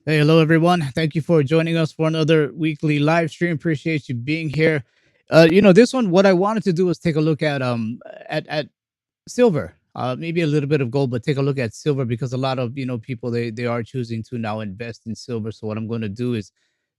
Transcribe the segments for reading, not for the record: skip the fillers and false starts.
Hey, hello everyone. Thank you for joining us for another weekly live stream. Appreciate you being here. This one, what I wanted to do was take a look at silver. Maybe a little bit of gold, but take a look at silver because a lot of people they are choosing to now invest in silver. So what I'm going to do is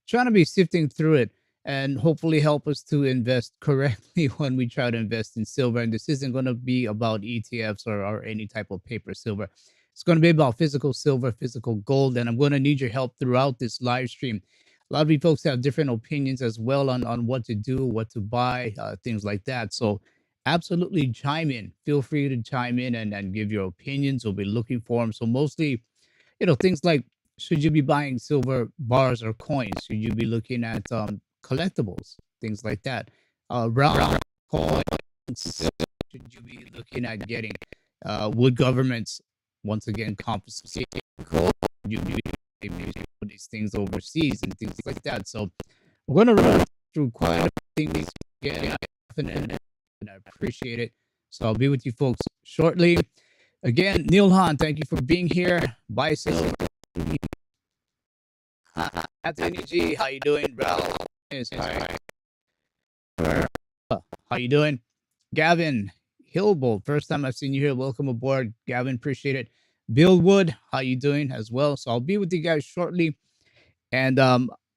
trying to be sifting through it and hopefully help us to invest correctly when we try to invest in silver. And this isn't going to be about ETFs or any type of paper silver. It's going to be about physical silver, physical gold, and I'm going to need your help throughout this live stream. A lot of you folks have different opinions as well on what to do, what to buy, things like that. So absolutely chime in. Feel free to chime in and give your opinions. We'll be looking for them. So mostly, things like should you be buying silver bars or coins? Should you be looking at collectibles, things like that? Round coins. Should you be looking at getting? Would governments once again confiscate gold? You maybe put these things overseas and things like that. So we're gonna run through quite a few things again, and I appreciate it. So I'll be with you folks shortly. Again, Neil Han, thank you for being here. Bison, Anthony G, how you doing? Ralph, hi. How you doing? Gavin Hillbold, first time I've seen you here. Welcome aboard, Gavin. Appreciate it. Bill Wood, how you doing as well? So I'll be with you guys shortly. And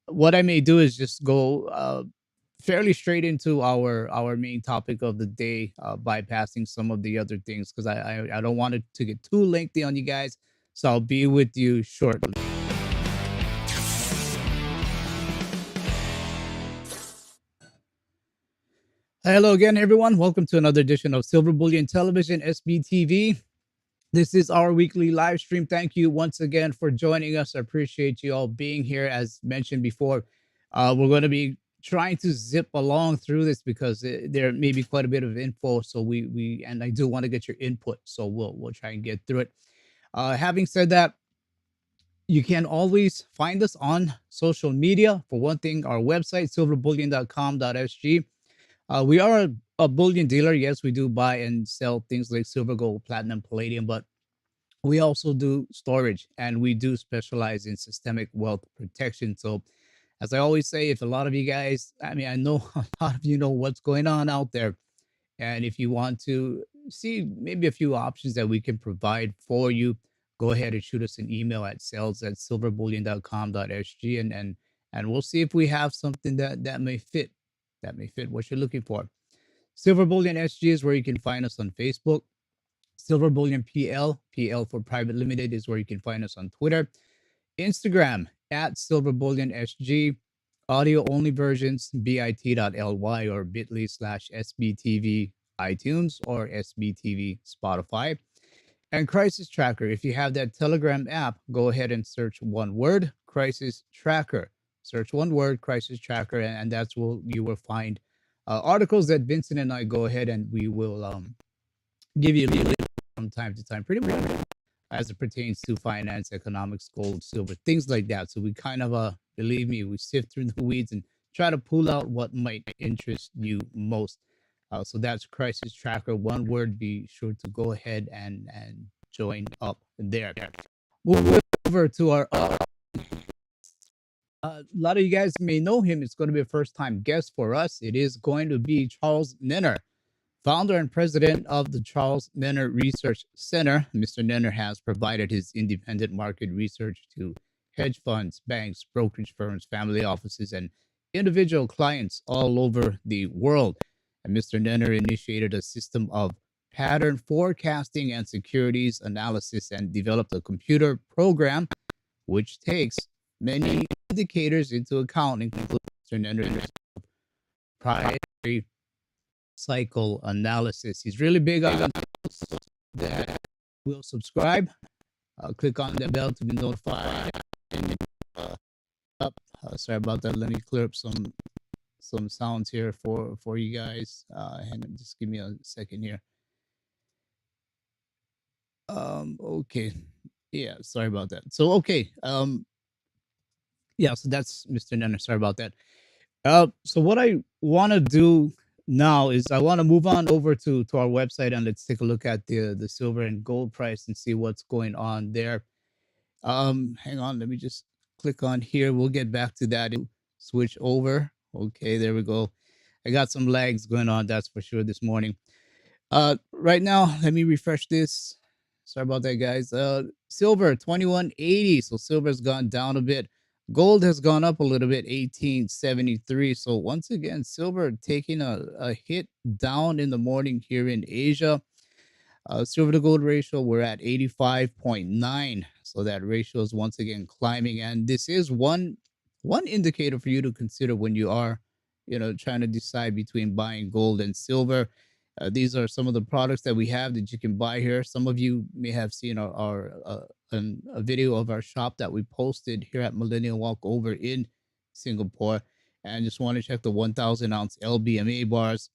what I may do is just go fairly straight into our main topic of the day, bypassing some of the other things because I don't want it to get too lengthy on you guys. So I'll be with you shortly. Hello again, everyone. Welcome to another edition of Silver Bullion Television, SBTV. This is our weekly live stream. Thank you once again for joining us. I appreciate you all being here. As mentioned before, we're going to be trying to zip along through this because there may be quite a bit of info. So we and I do want to get your input. So we'll try and get through it. Having said that, you can always find us on social media. For one thing, our website silverbullion.com.sg. We are a bullion dealer. Yes, we do buy and sell things like silver, gold, platinum, palladium, but we also do storage and we do specialize in systemic wealth protection. So, as I always say, if a lot of you guys, I mean, I know a lot of you know what's going on out there. And if you want to see maybe a few options that we can provide for you, go ahead and shoot us an email at sales@silverbullion.com.sg and we'll see if we have something that may fit, what you're looking for. Silver Bullion SG is where you can find us on Facebook. Silver Bullion PL for Private Limited is where you can find us on Twitter. Instagram at Silver Bullion SG. Audio only versions bit.ly or bit.ly/SBTV iTunes or SBTV Spotify. And Crisis Tracker, if you have that Telegram app, go ahead and search one word, Crisis Tracker. Search one word, Crisis Tracker, and that's where you will find articles that Vincent and I go ahead and we will give you a little from time to time, pretty much as it pertains to finance, economics, gold, silver, things like that. So we kind of, believe me, we sift through the weeds and try to pull out what might interest you most. So that's Crisis Tracker. One word. Be sure to go ahead and join up there. Move over to our. A lot of you guys may know him. It's going to be a first time guest for us. It is going to be Charles Nenner, founder and president of the Charles Nenner Research Center. Mr. Nenner has provided his independent market research to hedge funds, banks, brokerage firms, family offices, and individual clients all over the world. And Mr. Nenner initiated a system of pattern forecasting and securities analysis and developed a computer program which takes many indicators into account, including Mr. Nenner's proprietary cycle analysis. He's really big on that. Will subscribe. Click on the bell to be notified. Up. Sorry about that. Let me clear up some sounds here for you guys. Hang on, just give me a second here. Okay. Yeah, sorry about that. So okay. Yeah, so that's Mr. Nenner. Sorry about that. So what I want to do now is I want to move on over to our website and let's take a look at the silver and gold price and see what's going on there. Hang on, let me just click on here. We'll get back to that. Switch over. Okay, there we go. I got some lags going on, that's for sure, this morning. Right now, let me refresh this. Sorry about that, guys. Silver 2180. So silver's gone down a bit. Gold has gone up a little bit, 1873. So once again, silver taking a hit down in the morning here in Asia. Silver to gold ratio, we're at 85.9. So that ratio is once again climbing. And this is one indicator for you to consider when you are, trying to decide between buying gold and silver. These are some of the products that we have that you can buy here. Some of you may have seen a video of our shop that we posted here at Millennial Walk over in Singapore. And just want to check the 1,000 ounce LBMA bars.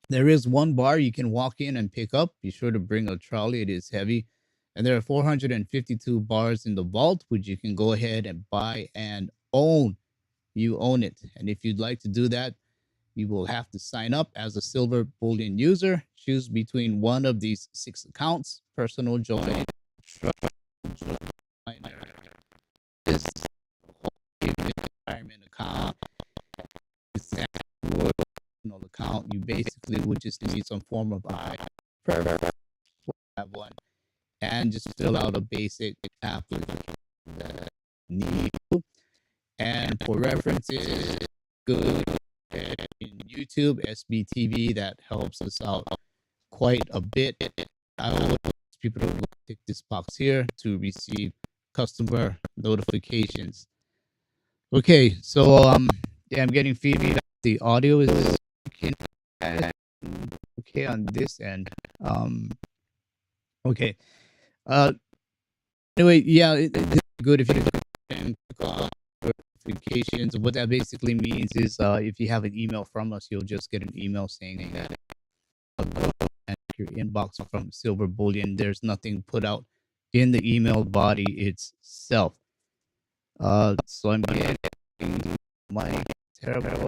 There is one bar you can walk in and pick up. Be sure to bring a trolley. It is heavy. And there are 452 bars in the vault, which you can go ahead and buy and own. You own it. And if you'd like to do that, you will have to sign up as a silver bullion user. Choose between one of these 6 accounts: personal join, this retirement account, account. You basically would just need some form of have one, and just fill out a basic application that need. And for references, good in YouTube, SBTV, that helps us out quite a bit. I would ask people to tick this box here to receive customer notifications. Okay, so yeah, I'm getting feedback. The audio is okay on this end. Okay. Anyway, yeah, it's good if you can click on notifications. What that basically means is, if you have an email from us, you'll just get an email saying that your inbox from Silver Bullion. There's nothing put out in the email body itself. So I'm getting my terrible.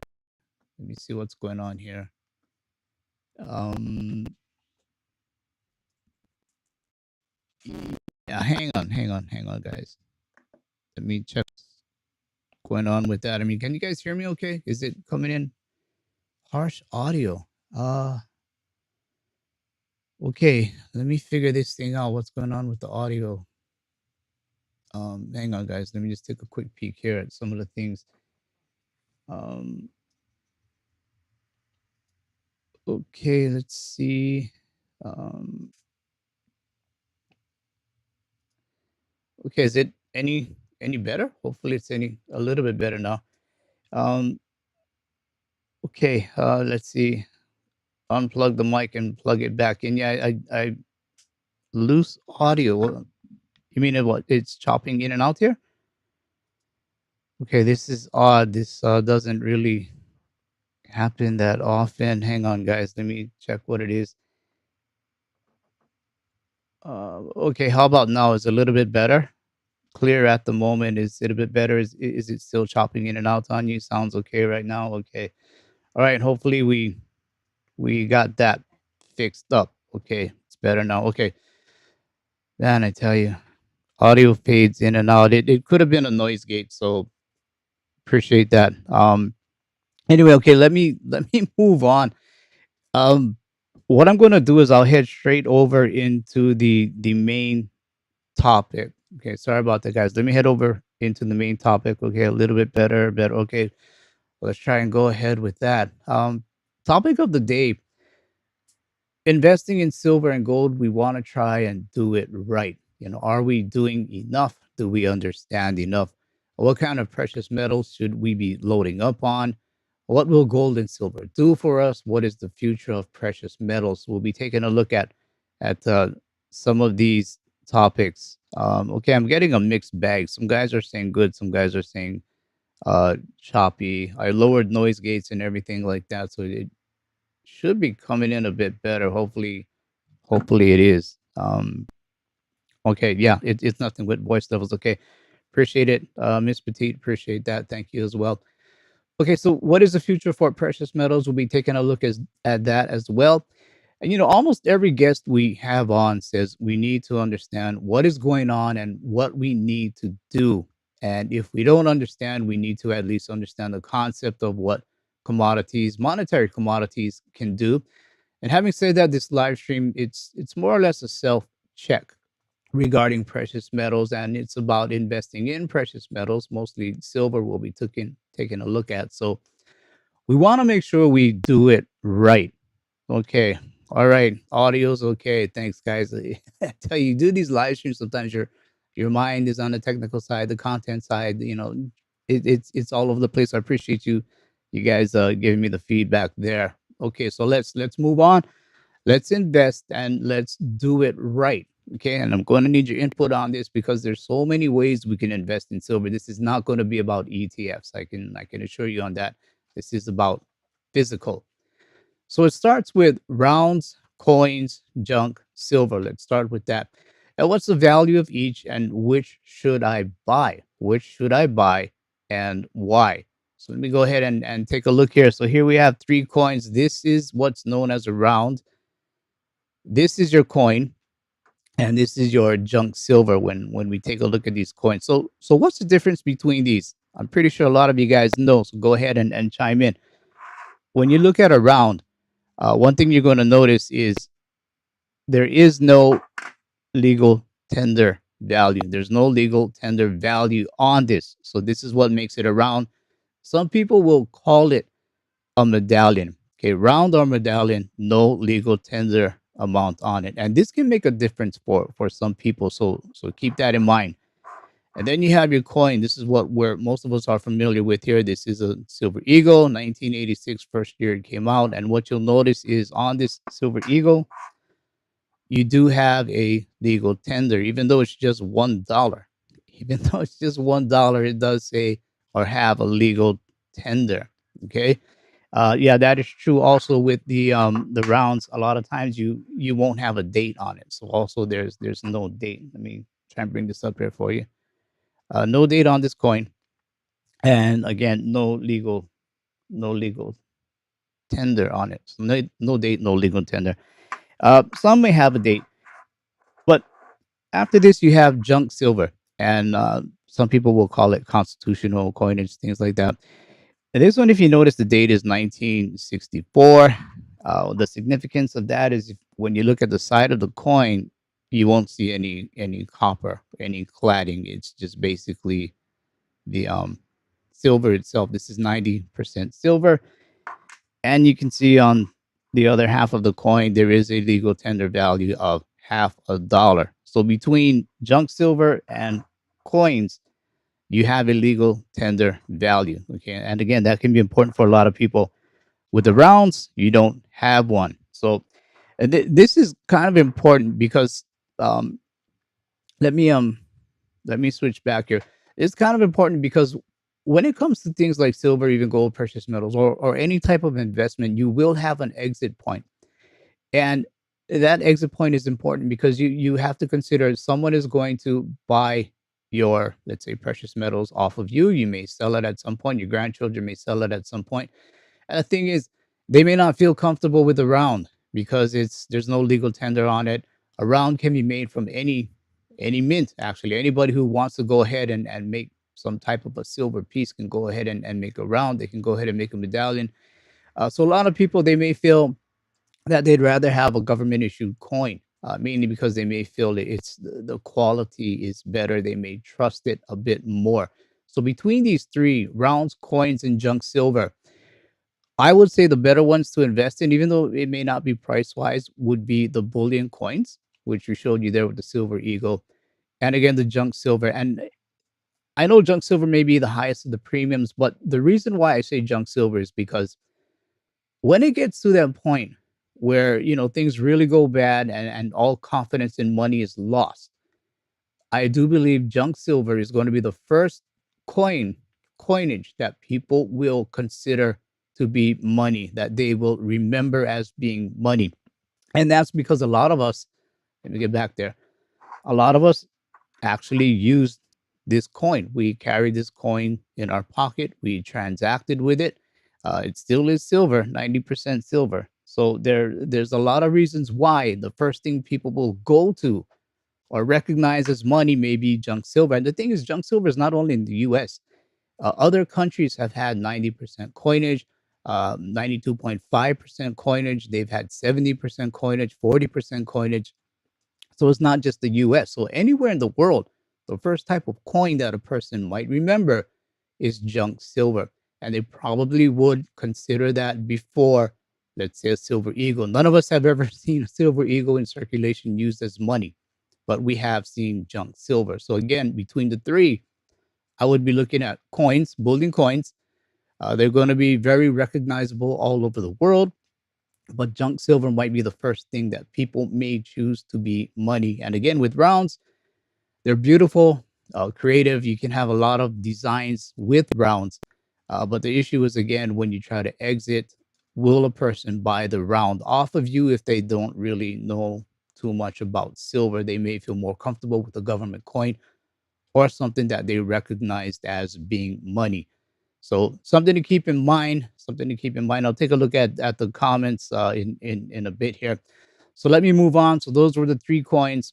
Let me see what's going on here. Yeah, hang on, guys. Let me check what's going on with that. I mean, can you guys hear me okay? Is it coming in harsh audio? Okay, let me figure this thing out. What's going on with the audio? Hang on, guys. Let me just take a quick peek here at some of the things. Okay, let's see. Okay, is it any better? Hopefully it's a little bit better now. Okay, let's see. Unplug the mic and plug it back in. Yeah, I loose audio. You mean what? It's chopping in and out here? Okay, this is odd. This doesn't really happen that often. Hang on, guys. Let me check what it is. Okay, how about now? Is it a little bit better? Clear at the moment. Is it a bit better? Is it still chopping in and out on you? Sounds okay right now. Okay. All right. Hopefully we got that fixed up. Okay, it's better now. Okay. Man, I tell you, audio fades in and out. It could have been a noise gate, so appreciate that. Anyway, okay, let me move on. What I'm gonna do is I'll head straight over into the main topic. Okay, sorry about that, guys. Let me head over into the main topic. Okay, a little bit better. Okay, let's try and go ahead with that. Topic of the day: investing in silver and gold. We want to try and do it right. Are we doing enough? Do we understand enough? What kind of precious metals should we be loading up on? What will gold and silver do for us? What is the future of precious metals? We'll be taking a look at some of these topics. Okay, I'm getting a mixed bag. Some guys are saying good, some guys are saying choppy. I lowered noise gates and everything like that, so it should be coming in a bit better. Hopefully it is. Okay, yeah, it's nothing with voice levels. Okay, appreciate it, Miss Petite. Appreciate that. Thank you as well. Okay, so what is the future for precious metals? We'll be taking a look at that as well. And almost every guest we have on says we need to understand what is going on and what we need to do And if we don't understand, we need to at least understand the concept of what commodities, monetary commodities, can do. And having said that, this live stream, it's more or less a self check regarding precious metals, and it's about investing in precious metals. Mostly silver will be taking a look at. So we want to make sure we do it right. Okay. All right. Audio's okay. Thanks, guys. I tell you, do these live streams. Sometimes your mind is on the technical side, the content side. It's all over the place. I appreciate you guys giving me the feedback there. Okay, so let's move on. Let's invest and let's do it right. Okay, and I'm going to need your input on this because there's so many ways we can invest in silver. This is not going to be about ETFs. I can assure you on that. This is about physical. So it starts with rounds, coins, junk, silver. Let's start with that. And what's the value of each and which should I buy? Which should I buy and why? So let me go ahead and take a look here. So here we have three coins. This is what's known as a round. This is your coin, and this is your junk silver when we take a look at these coins. So what's the difference between these? I'm pretty sure a lot of you guys know. So go ahead and chime in. When you look at a round, one thing you're going to notice is there is no legal tender value. There's no legal tender value on this. So this is what makes it a round. Some people will call it a medallion. Okay, round or medallion, no legal tender amount on it. And this can make a difference for some people. So keep that in mind. And then you have your coin. This is what where most of us are familiar with here. This is a Silver Eagle, 1986, first year it came out. And what you'll notice is on this Silver Eagle, you do have a legal tender, even though it's just $1. Even though it's just $1, it does say or have a legal tender. Okay. Yeah, that is true. Also with the rounds, a lot of times you won't have a date on it. So also there's no date. Let me try and bring this up here for you. No date on this coin, and again, no legal tender on it. So no date, no legal tender. Some may have a date, but after this, you have junk silver, and some people will call it constitutional coinage, things like that. And this one, if you notice, the date is 1964. The significance of that is when you look at the side of the coin, you won't see any copper, any cladding. It's just basically the silver itself. This is 90% silver, and you can see on the other half of the coin there is a legal tender value of half a dollar. So between junk silver and coins, you have a legal tender value. Okay, and again, that can be important for a lot of people. With the rounds, you don't have one. So this is kind of important because um, let me let me switch back here. It's kind of important because when it comes to things like silver, even gold, precious metals, or any type of investment, you will have an exit point. And that exit point is important because you have to consider someone is going to buy your, let's say, precious metals off of you. You may sell it at some point. Your grandchildren may sell it at some point. And the thing is, they may not feel comfortable with the round because there's no legal tender on it. A round can be made from any mint, actually. Anybody who wants to go ahead and make some type of a silver piece can go ahead and make a round. They can go ahead and make a medallion. So a lot of people, they may feel that they'd rather have a government issued coin, mainly because they may feel that the quality is better. They may trust it a bit more. So between these three, rounds, coins, and junk silver, I would say the better ones to invest in, even though it may not be price wise, would be the bullion coins, which we showed you there with the silver eagle, and again the junk silver. And I know junk silver may be the highest of the premiums, but the reason why I say junk silver is because when it gets to that point where things really go bad and all confidence in money is lost, I do believe junk silver is going to be the first coinage that people will consider to be money, that they will remember as being money. And that's because a lot of us, let me get back there, a lot of us actually use this coin. We carry this coin in our pocket. We transacted with it. It still is silver, 90% silver. So there's a lot of reasons why the first thing people will go to or recognized as money may be junk silver. And the thing is, junk silver is not only in the US. Other countries have had 90% coinage, 92.5% coinage. They've had 70% coinage, 40% coinage. So it's not just the US. So anywhere in the world, the first type of coin that a person might remember is junk silver. And they probably would consider that before, let's say, a silver eagle. None of us have ever seen a silver eagle in circulation used as money, but we have seen junk silver. So again, between the three, I would be looking at coins, bullion coins. They're going to be very recognizable all over the world, but junk silver might be the first thing that people may choose to be money. And again, with rounds, they're beautiful, creative. You can have a lot of designs with rounds, but the issue is again when you try to exit, will a person buy the round off of you if they don't really know too much about silver? They may feel more comfortable with a government coin or something that they recognized as being money. So something to keep in mind. Something to keep in mind. I'll take a look at the comments in a bit here. So let me move on. So those were the three coins.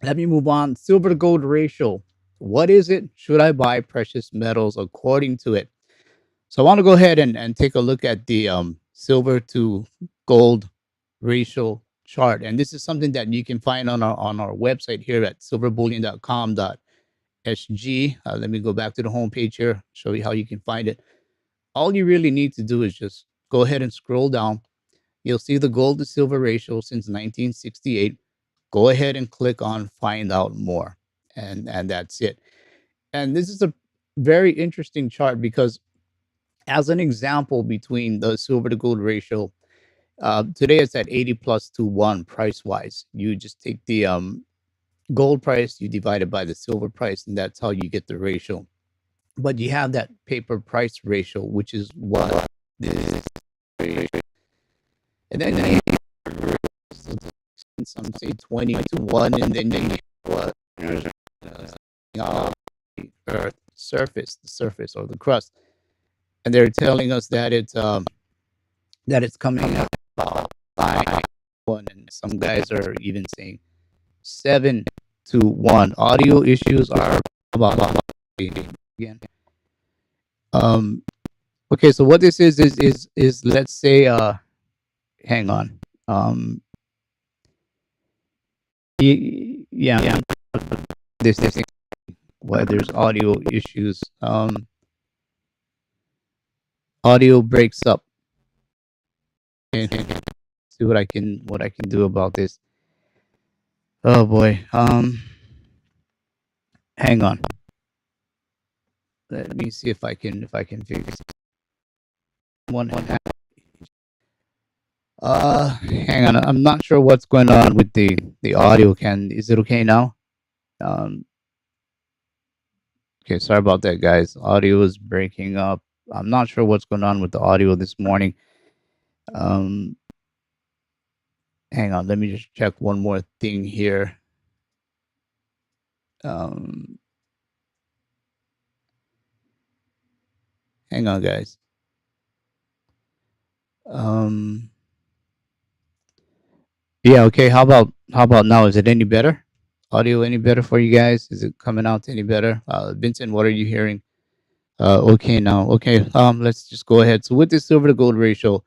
Let me move on. Silver to gold ratio. What is it? Should I buy precious metals according to it? So I want to go ahead and take a look at the silver to gold ratio chart. And this is something that you can find on our website here at silverbullion.com.sg. Let me go back to the homepage here, show you how you can find it. All you really need to do is just go ahead and scroll down. You'll see the gold to silver ratio since 1968. Go ahead and click on find out more. And that's it. And this is a very interesting chart because as an example between the silver to gold ratio, today it's at 80 plus to 1 price wise. You just take the gold price, you divide it by the silver price, and that's how you get the ratio. But you have that paper price ratio, which is what this is. And then some say 20 to 1, and then you get what? The earth surface, the surface or the crust. And they're telling us that it's coming up about 5-1, and some guys are even saying 7-1. Audio issues are about again. Okay, so what this is let's say hang on. Yeah. This why there's audio issues. Audio breaks up. Okay. See what I can do about this. Oh boy. Hang on. Let me see if I can fix one. Hang on. I'm not sure what's going on with the audio. Is it okay now? Okay, sorry about that, guys. Audio is breaking up. I'm not sure what's going on with the audio this morning. Hang on. Let me just check one more thing here. Hang on, guys. Yeah, okay. How about now? Is it any better? Audio any better for you guys? Is it coming out any better? Vincent, what are you hearing? Okay now. Okay. Let's just go ahead. So with the silver to gold ratio,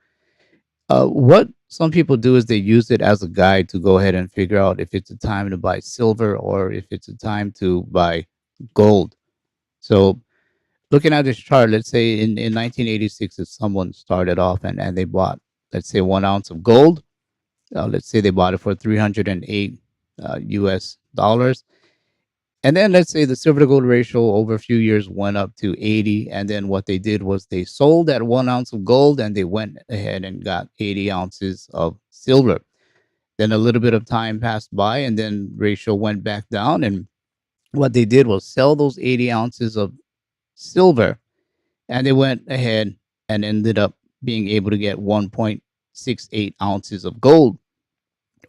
what some people do is they use it as a guide to go ahead and figure out if it's a time to buy silver or if it's a time to buy gold. So looking at this chart, let's say in 1986, if someone started off and they bought, let's say 1 ounce of gold, let's say they bought it for 308 US dollars. And then let's say the silver to gold ratio over a few years went up to 80. And then what they did was they sold that 1 ounce of gold and they went ahead and got 80 ounces of silver. Then a little bit of time passed by and then ratio went back down. And what they did was sell those 80 ounces of silver and they went ahead and ended up being able to get 1.68 ounces of gold.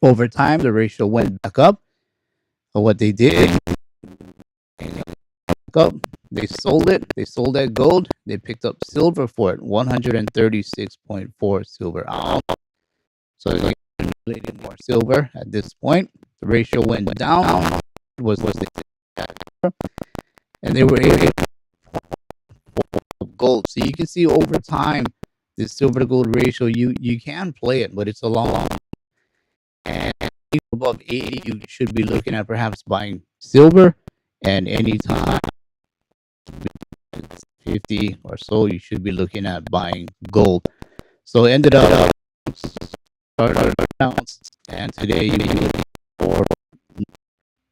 Over time, the ratio went back up. But what they did, they sold it. They sold that gold. They picked up silver for it, 136.4 silver ounce. So they accumulated more silver at this point. The ratio went down, was and they were able of gold. So you can see over time, the silver to gold ratio, you can play it, but it's a long and above 80, you should be looking at perhaps buying silver, and anytime 50 or so, you should be looking at buying gold. So ended up started bounce, and today you need 4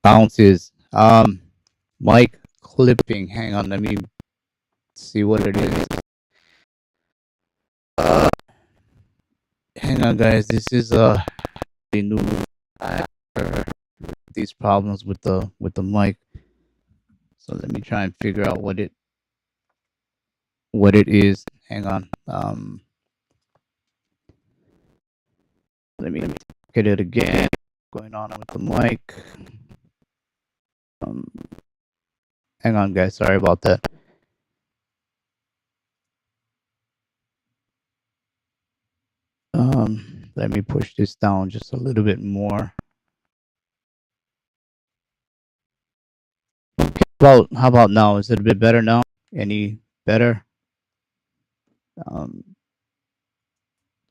bounces. Mike clipping. Hang on, let me see what it is. Uh, Hang on, guys. This is a new these problems with the mic. So let me try and figure out what it is. Hang on. Let me get it again. Going on with the mic. Um, Hang on, guys. Sorry about that. Let me push this down just a little bit more. Okay. How about now? Is it a bit better now? Any better? Um,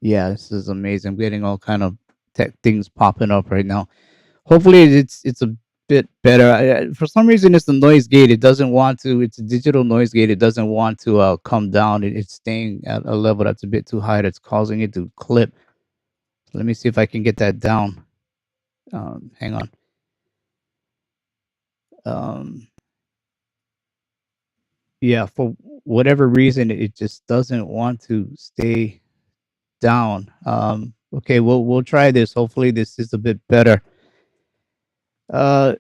yeah, this is amazing. I'm getting all kind of tech things popping up right now. Hopefully, it's a bit better. For some reason, it's the noise gate. It doesn't want to. It's a digital noise gate. It doesn't want to come down. It's staying at a level that's a bit too high. That's causing it to clip. Let me see if I can get that down. Hang on. Um, yeah, for whatever reason, it just doesn't want to stay down. Okay, we'll try this. Hopefully, this is a bit better. Uh,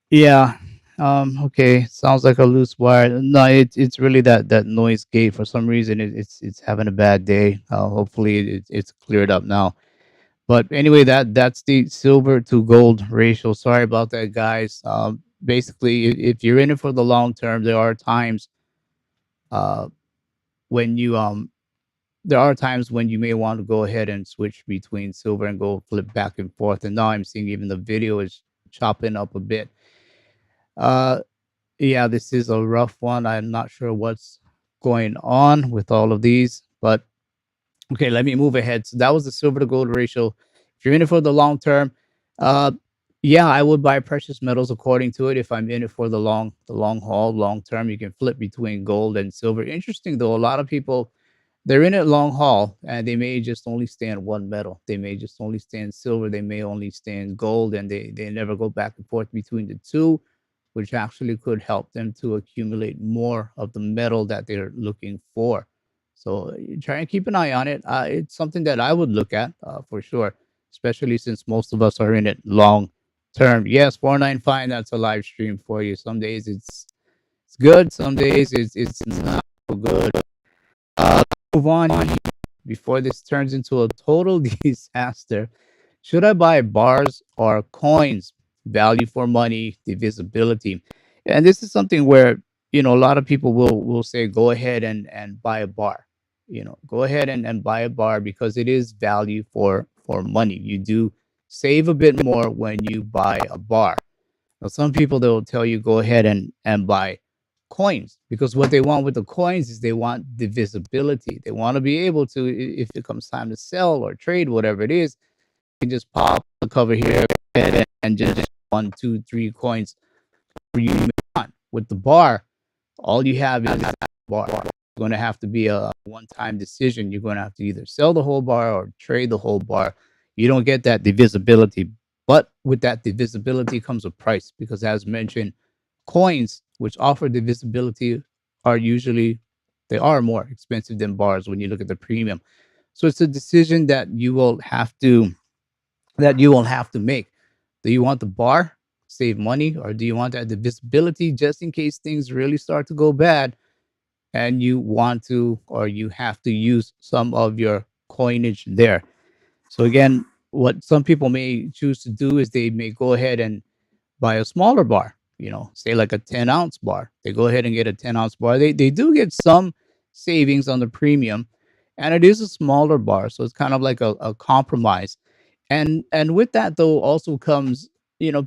yeah. Okay. Sounds like a loose wire. No, it's really that noise gate. For some reason, it's having a bad day. Hopefully, it's cleared up now. But anyway, that's the silver to gold ratio. Sorry about that, guys. Basically, if you're in it for the long term, uh when you there are times when you may want to go ahead and switch between silver and gold, flip back and forth. And now I'm seeing even the video is chopping up a bit. Uh, yeah, this is a rough one. I'm not sure what's going on with all of these, but okay, let me move ahead. So that was the silver to gold ratio. If you're in it for the long term, uh, yeah, I would buy precious metals according to it. If I'm in it for the long haul, long term, you can flip between gold and silver. Interesting though, a lot of people they're in it long haul, and they may just only stay in one metal. They may just only stay in silver. They may only stay in gold, and they never go back and forth between the two, which actually could help them to accumulate more of the metal that they're looking for. So try and keep an eye on it. It's something that I would look at for sure, especially since most of us are in it long term. Yes, 495. That's a live stream for you. Some days it's good. Some days it's not so good. Uh, Move on before this turns into a total disaster. Should I buy bars or coins? Value for money, divisibility. And this is something where, a lot of people will say, go ahead and buy a bar. Go ahead and buy a bar because it is value for money. You do save a bit more when you buy a bar. Now, some people they will tell you go ahead and buy coins because what they want with the coins is they want the visibility. They want to be able to, if it comes time to sell or trade, whatever it is, you can just pop the cover here and just 1, 2, 3 coins for you want. With the bar, all you have is that bar. It's going to have to be a one-time decision. You're going to have to either sell the whole bar or trade the whole bar. You don't get that divisibility. But with that divisibility comes a price because, as mentioned, coins which offer divisibility are usually they are more expensive than bars when you look at the premium. So it's a decision that you will have to make. Do you want the bar, save money, or do you want that divisibility just in case things really start to go bad and you want to or you have to use some of your coinage there? So again, what some people may choose to do is they may go ahead and buy a smaller bar, say like a 10-ounce bar. They go ahead and get a 10-ounce bar. They do get some savings on the premium, and it is a smaller bar. So it's kind of like a compromise. And with that though also comes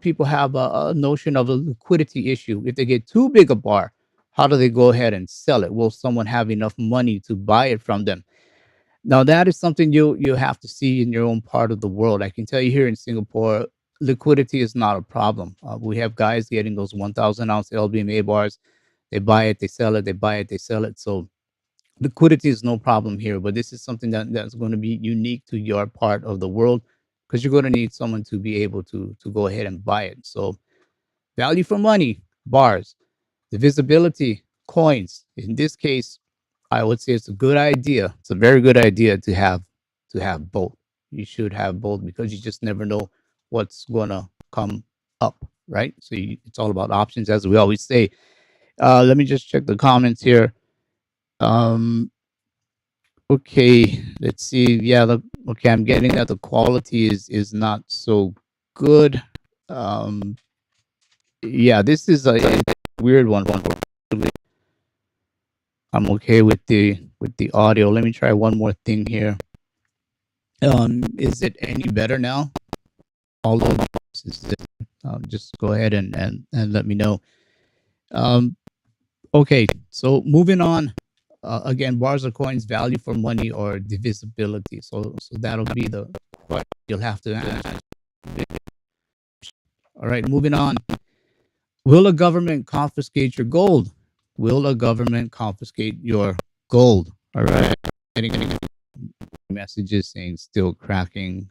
people have a notion of a liquidity issue. If they get too big a bar, how do they go ahead and sell it? Will someone have enough money to buy it from them? Now that is something you have to see in your own part of the world. I can tell you here in Singapore, liquidity is not a problem. We have guys getting those 1,000 ounce LBMA bars. They buy it, they sell it, they buy it, they sell it. So liquidity is no problem here. But this is something that's going to be unique to your part of the world, because you're going to need someone to be able to go ahead and buy it. So value for money, bars, the visibility, coins. In this case, I would say it's a good idea. It's a very good idea to have both. You should have both, because you just never know what's gonna come up, right? So it's all about options, as we always say. Let me just check the comments here. Um, okay, let's see. Yeah, okay, I'm getting that the quality is not so good. Um, yeah, this is a weird one. I'm okay with the audio. Let me try one more thing here. Is it any better now? All of just go ahead and let me know. Um, okay, so moving on. Again, bars or coins, value for money or divisibility. So that'll be the question you'll have to answer. All right, moving on. Will a government confiscate your gold? Will a government confiscate your gold? All right. Getting messages saying still cracking.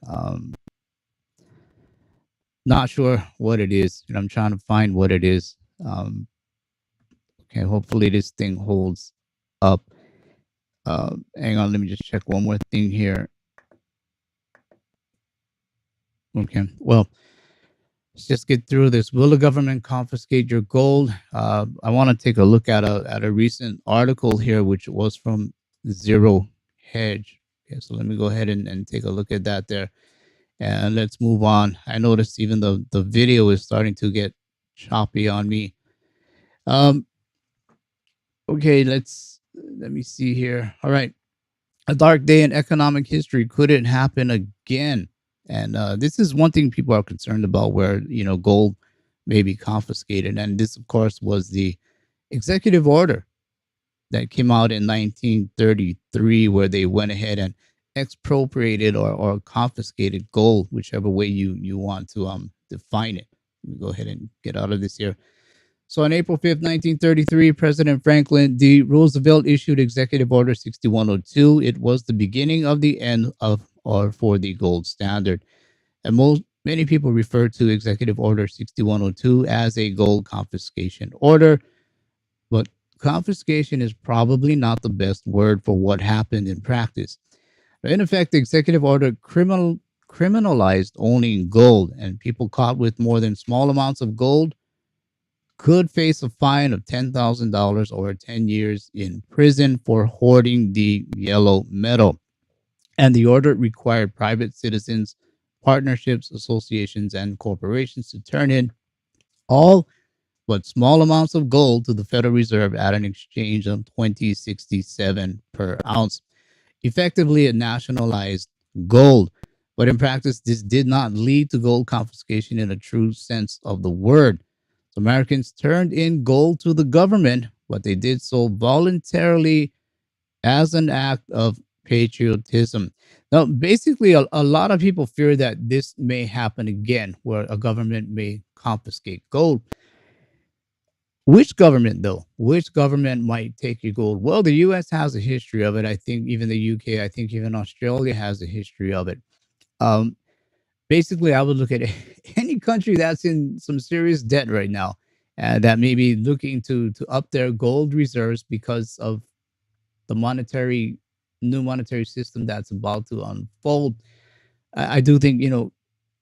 Not sure what it is, and I'm trying to find what it is. Um, okay, hopefully this thing holds up. Hang on, let me just check one more thing here. Okay, well, let's just get through this. Will the government confiscate your gold? I want to take a look at a recent article here, which was from Zero Hedge. Okay, so let me go ahead and take a look at that there, and let's move on. I noticed even the video is starting to get choppy on me. Um, okay, let me see here. All right, a dark day in economic history. Could it happen again? And this is one thing people are concerned about, where gold may be confiscated. And this, of course, was the executive order that came out in 1933, where they went ahead and expropriated or confiscated gold, whichever way you want to define it. Let me go ahead and get out of this here. So on April 5th, 1933, President Franklin D. Roosevelt issued Executive Order 6102. It was the beginning of the end of or for the gold standard. And many people refer to Executive Order 6102 as a gold confiscation order, but confiscation is probably not the best word for what happened in practice. In effect, the executive order criminalized owning gold, and people caught with more than small amounts of gold could face a fine of $10,000 or 10 years in prison for hoarding the yellow metal. And the order required private citizens, partnerships, associations, and corporations to turn in all but small amounts of gold to the Federal Reserve at an exchange of 20.67 per ounce. Effectively, it nationalized gold. But in practice, this did not lead to gold confiscation in a true sense of the word. So Americans turned in gold to the government, but they did so voluntarily as an act of patriotism. Now, basically, a lot of people fear that this may happen again, where a government may confiscate gold. Which government, though? Which government might take your gold? Well, the U.S. has a history of it. I think even the U.K., I think even Australia has a history of it. Um, Basically, I would look at any country that's in some serious debt right now, that may be looking to up their gold reserves because of the new monetary system that's about to unfold. I do think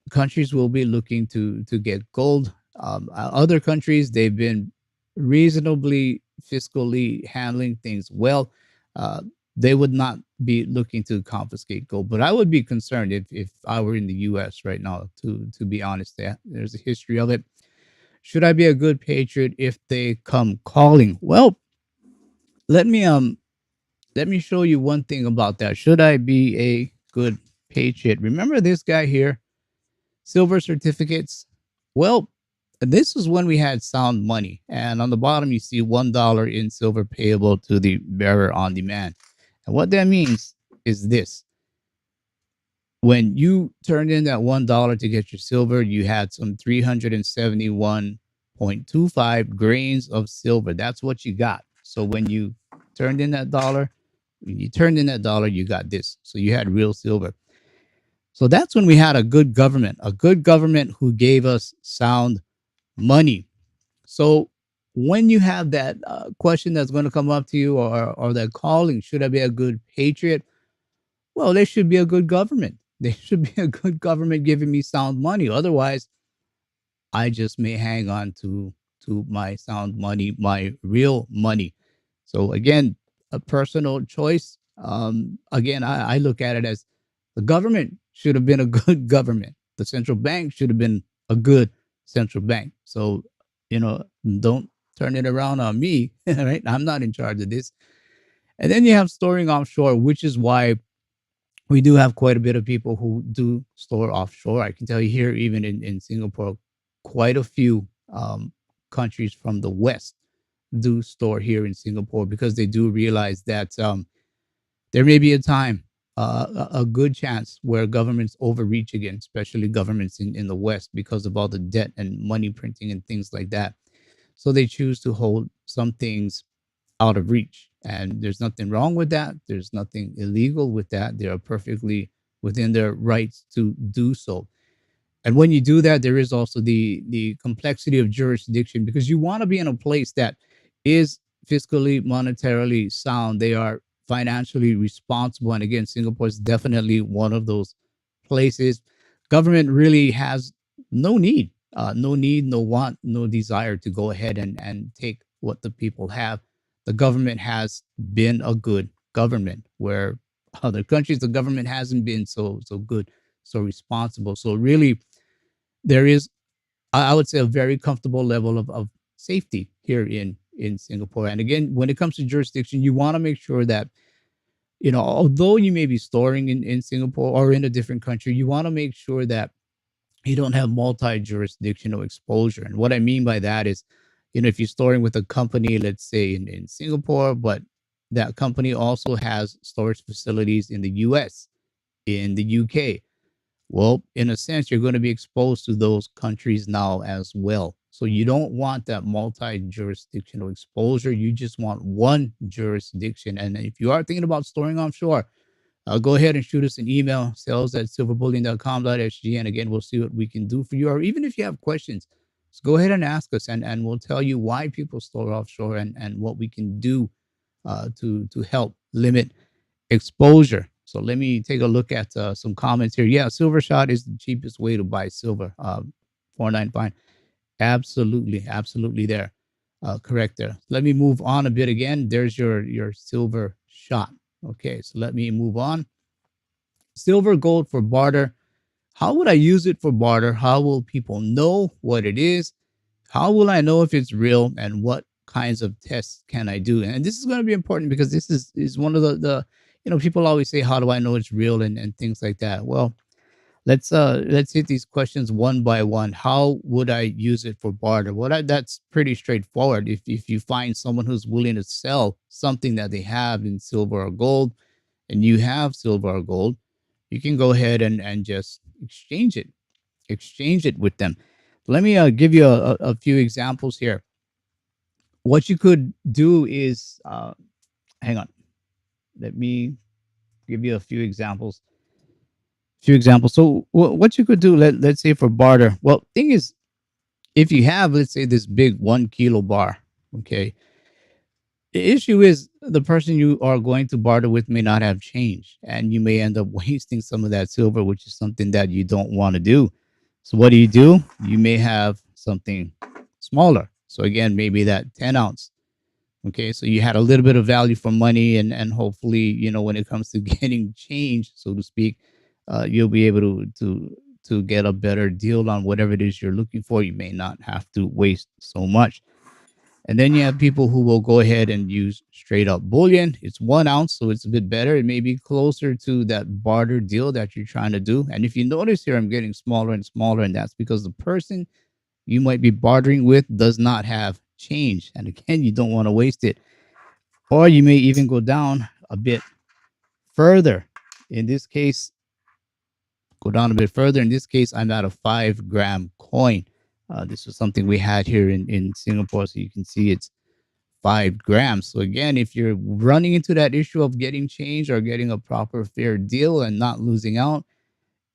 countries will be looking to get gold. Other countries, they've been reasonably fiscally handling things well. Uh, they would not be looking to confiscate gold, but I would be concerned if I were in the U.S. right now. To be honest, there's a history of it. Should I be a good patriot if they come calling? Well, let me let me show you one thing about that. Should I be a good patriot? Remember this guy here, silver certificates. Well, this is when we had sound money. And on the bottom, you see $1 in silver payable to the bearer on demand. And what that means is this: when you turned in that $1 to get your silver, you had some 371.25 grains of silver. That's what you got. So when you turned in that dollar, you got this. So you had real silver. So that's when we had a good government who gave us sound money. So when you have that question that's going to come up to you, or that calling, should I be a good patriot? Well, there should be a good government. There should be a good government giving me sound money. Otherwise, I just may hang on to my sound money, my real money. So again, a personal choice. Again, I look at it as the government should have been a good government. The central bank should have been a good central bank. So, you know, don't turn it around on me, right? I'm not in charge of this. And then you have storing offshore, which is why we do have quite a bit of people who do store offshore. I can tell you here, even in Singapore, quite a few countries from the West do store here in Singapore because they do realize that there may be a time, a good chance, where governments overreach again, especially governments in the West, because of all the debt and money printing and things like that. So they choose to hold some things out of reach. And there's nothing wrong with that. There's nothing illegal with that. They are perfectly within their rights to do so. And when you do that, there is also the complexity of jurisdiction, because you want to be in a place that is fiscally, monetarily sound. They are financially responsible. And again, Singapore is definitely one of those places. Government really has no need, no need, no want, no desire to go ahead and take what the people have. The government has been a good government, where other countries, the government hasn't been so good, so responsible. So really, there is, I would say, a very comfortable level of safety here in Singapore. And again, when it comes to jurisdiction, you want to make sure that, you know, although you may be storing in Singapore or in a different country, you want to make sure that you don't have multi-jurisdictional exposure. And what I mean by that is, you know, if you're storing with a company, let's say in Singapore, but that company also has storage facilities in the US, in the UK, well, in a sense, you're going to be exposed to those countries now as well. So you don't want that multi-jurisdictional exposure. You just want one jurisdiction. And if you are thinking about storing offshore, go ahead and shoot us an email, sales@silverbullion.com.sg. And again, we'll see what we can do for you. Or even if you have questions, just go ahead and ask us, and we'll tell you why people store offshore, and what we can do to help limit exposure. So let me take a look at some comments here. Yeah, silver shot is the cheapest way to buy silver. 495. Absolutely, absolutely there. Correct there. Let me move on a bit again. There's your silver shot. Okay, so let me move on. Silver gold for barter. How would I use it for barter? How will people know what it is? How will I know if it's real, and what kinds of tests can I do? And this is going to be important, because this is one of the you know, people always say, how do I know it's real, and things like that. Well, let's hit these questions one by one. How would I use it for barter? Well, that's pretty straightforward. If you find someone who's willing to sell something that they have in silver or gold, and you have silver or gold, you can go ahead and just exchange it with them. Let me give you a few examples here. What you could do is, hang on, let me give you a few examples. So what you could do, let's say for barter. Well, thing is, if you have, let's say, this big 1 kilo bar, okay, the issue is the person you are going to barter with may not have change, and you may end up wasting some of that silver, which is something that you don't want to do. So what do? You may have something smaller. So again, maybe that 10 ounce. Okay, so you had a little bit of value for money, and hopefully, you know, when it comes to getting change, so to speak, you'll be able to get a better deal on whatever it is you're looking for. You may not have to waste so much. And then you have people who will go ahead and use straight up bullion. It's 1 ounce, so it's a bit better. It may be closer to that barter deal that you're trying to do. And if you notice here, I'm getting smaller and smaller, and that's because the person you might be bartering with does not have change. And again, you don't want to waste it. Or you may even go down a bit further. In this case, go down a bit further. In this case, I'm at a 5 gram coin. This was something we had here in Singapore. So you can see it's 5 grams. So again, if you're running into that issue of getting change or getting a proper fair deal and not losing out,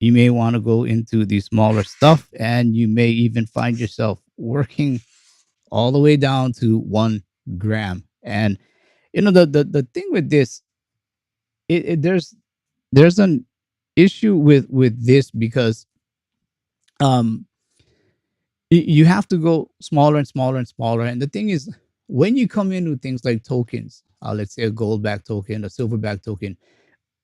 you may want to go into the smaller stuff, and you may even find yourself working all the way down to 1 gram. And the thing with this, there's an issue with this because um you have to go smaller and smaller and smaller. And the thing is, when you come in with things like tokens, let's say a gold back token, a silver back token,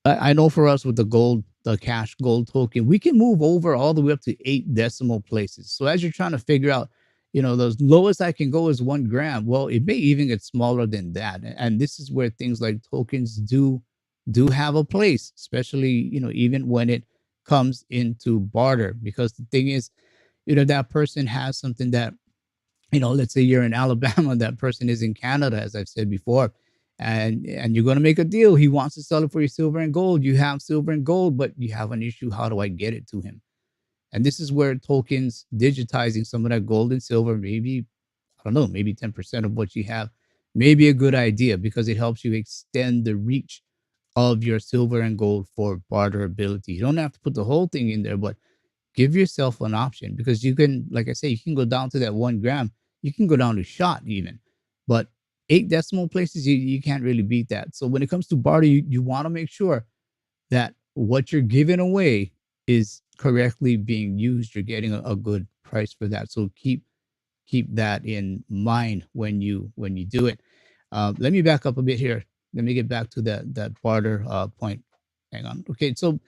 I know for us with the gold, the cash gold token, we can move over all the way up to 8 decimal places. So as you're trying to figure out, the lowest I can go is 1 gram. Well, it may even get smaller than that. And this is where things like tokens do have a place, especially, even when it comes into barter. Because the thing is, that person has something that, let's say you're in Alabama, that person is in Canada, as I've said before, and you're going to make a deal. He wants to sell it for your silver and gold. You have silver and gold, but you have an issue. How do I get it to him? And this is where tokens, digitizing some of that gold and silver, maybe, I don't know, maybe 10% of what you have, may be a good idea, because it helps you extend the reach of your silver and gold for barterability. You don't have to put the whole thing in there, but give yourself an option, because you can, like I say, you can go down to that 1 gram. You can go down to shot even, but 8 decimal places, you can't really beat that. So when it comes to barter, you want to make sure that what you're giving away is correctly being used. You're getting a good price for that. So keep that in mind when you do it. Let me back up a bit here. Let me get back to that barter point. Hang on. Okay, so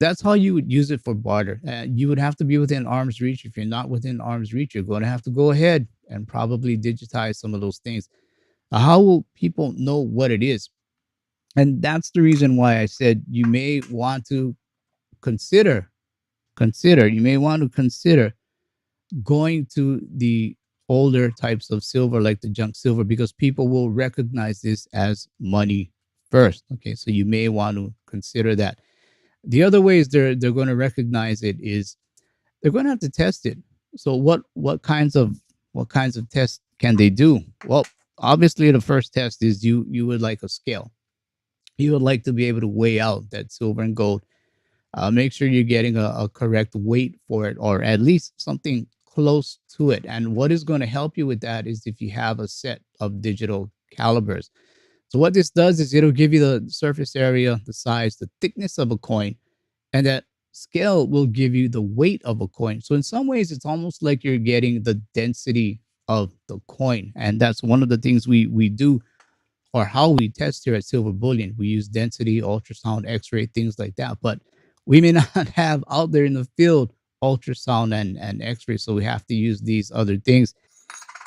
that's how you would use it for barter. You would have to be within arm's reach. If you're not within arm's reach, you're going to have to go ahead and probably digitize some of those things. How will people know what it is? And that's the reason why I said you may want to consider you may want to consider going to the older types of silver, like the junk silver, because people will recognize this as money first. Okay, so you may want to consider that. The other ways they're going to recognize it is they're going to have to test it. So what kinds of tests can they do? Well, obviously the first test is you would like a scale. You would like to be able to weigh out that silver and gold. Make sure you're getting a correct weight for it, or at least something close to it. And what is going to help you with that is if you have a set of digital calibers. So what this does is it'll give you the surface area, the size, the thickness of a coin, and that scale will give you the weight of a coin. So in some ways, it's almost like you're getting the density of the coin. And that's one of the things we do, or how we test here at Silver Bullion. We use density, ultrasound, X-ray, things like that. But we may not have out there in the field ultrasound and X-ray, so we have to use these other things.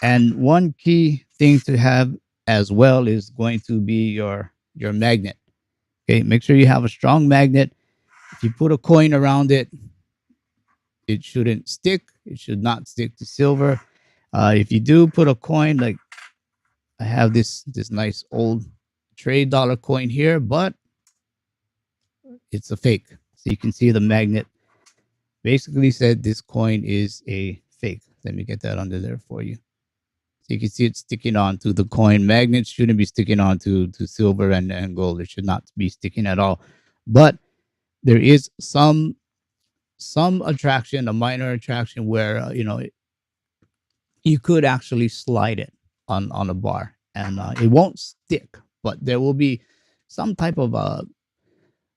And one key thing to have as well is going to be your magnet. Okay, make sure you have a strong magnet. If you put a coin around it, it shouldn't stick. It should not stick to silver. If you do put a coin, like I have this nice old trade dollar coin here, but it's a fake. So you can see the magnet basically said this coin is a fake. Let me get that under there for you. So you can see it sticking on to the coin. Magnets shouldn't be sticking on to silver and gold. It should not be sticking at all. But there is some attraction, a minor attraction, where you could actually slide it on a bar, and it won't stick, but there will be some type of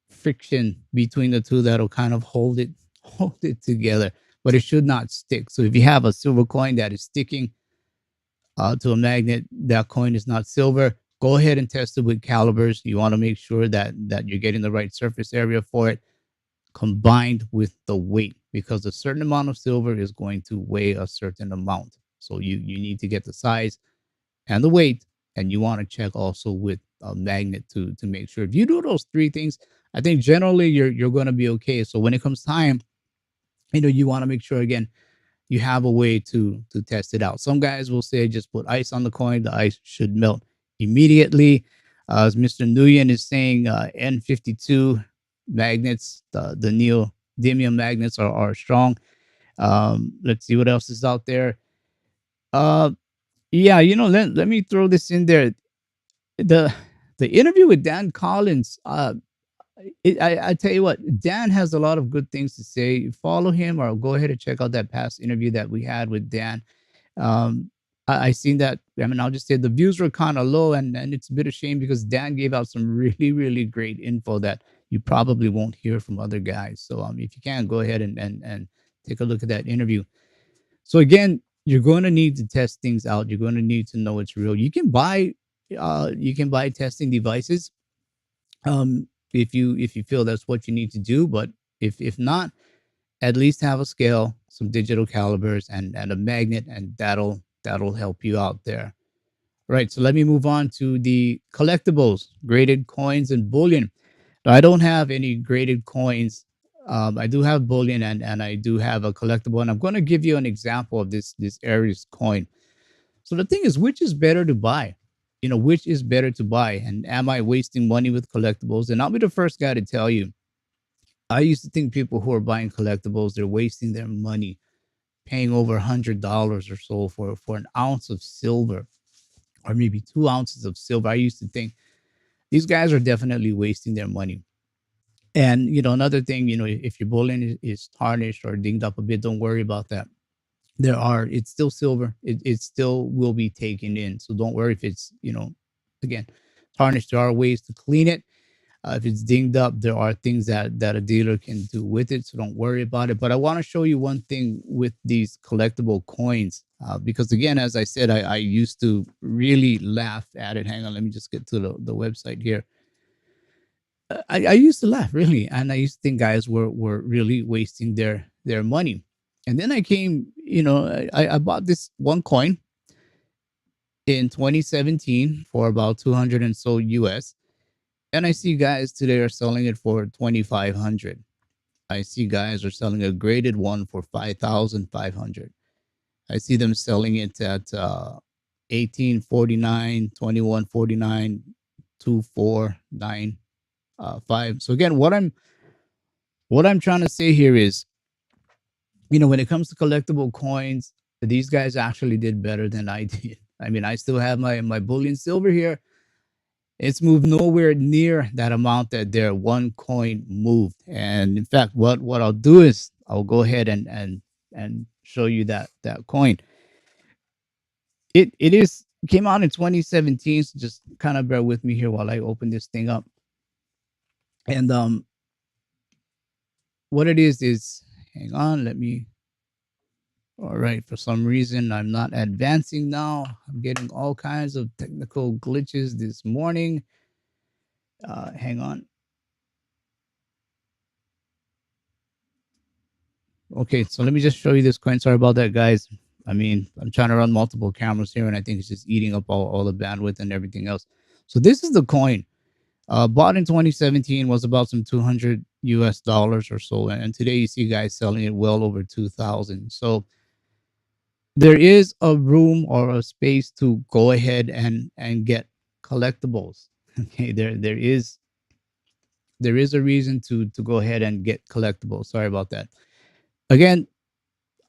friction between the two that'll kind of hold it hold it together, but it should not stick. So if you have a silver coin that is sticking to a magnet, that coin is not silver. Go ahead and test it with calibers. You want to make sure that you're getting the right surface area for it, combined with the weight, because a certain amount of silver is going to weigh a certain amount. So you need to get the size and the weight, and you want to check also with a magnet to make sure. If you do those three things, I think generally you're going to be okay. So when it comes time, you want to make sure again you have a way to test it out. Some guys will say just put ice on the coin, the ice should melt immediately. As Mr. Nguyen is saying, N52 magnets, the neodymium magnets are strong. Let's see what else is out there. Uh, yeah, let me throw this in there. The the interview with Dan Collins. I tell you what, Dan has a lot of good things to say. Follow him or go ahead and check out that past interview that we had with Dan. Um, I seen that. I mean, I'll just say the views were kind of low, and it's a bit of shame because Dan gave out some really really great info that you probably won't hear from other guys. So if you can, go ahead and take a look at that interview. So again, you're going to need to test things out. You're going to need to know it's real. You can buy testing devices if you feel that's what you need to do. But if not, at least have a scale, some digital calibers, and a magnet, and that'll help you out there. Right. So let me move on to the collectibles, graded coins, and bullion. Now, I don't have any graded coins. I do have bullion, and I do have a collectible, and I'm going to give you an example of this Aries coin. So the thing is, which is better to buy? Which is better to buy? And am I wasting money with collectibles? And I'll be the first guy to tell you, I used to think people who are buying collectibles, they're wasting their money, paying over $100 or so for an ounce of silver, or maybe 2 ounces of silver. I used to think these guys are definitely wasting their money. And another thing, if your bullion is tarnished or dinged up a bit, don't worry about that. It's still silver. It still will be taken in. So don't worry if it's, again, tarnished. There are ways to clean it. If it's dinged up, there are things that a dealer can do with it. So don't worry about it. But I want to show you one thing with these collectible coins, because again, as I said, I used to really laugh at it. Hang on, let me just get to the website here. I used to laugh really, and I used to think guys were really wasting their money. And then I came, I bought this one coin in 2017 for about 200 and so US. And I see guys today are selling it for 2,500. I see guys are selling a graded one for 5,500. I see them selling it at 1849, 2149, 249, 5. So again, what I'm trying to say here is, when it comes to collectible coins, these guys actually did better than I did. I mean, I still have my bullion silver here. It's moved nowhere near that amount that their one coin moved. And in fact, what I'll do is I'll go ahead and show you that coin. It is came out in 2017. So just kind of bear with me here while I open this thing up. And what it is hang on, let me. All right, for some reason I'm not advancing now. I'm getting all kinds of technical glitches this morning. Hang on. Okay, so let me just show you this coin. Sorry about that, guys. I mean, I'm trying to run multiple cameras here, and I think it's just eating up all the bandwidth and everything else. So this is the coin. Bought in 2017, was about some 200 US dollars or so, and today you see guys selling it well over 2,000. So there is a room or a space to go ahead and get collectibles. Okay, there is a reason to go ahead and get collectibles. Sorry about that. Again,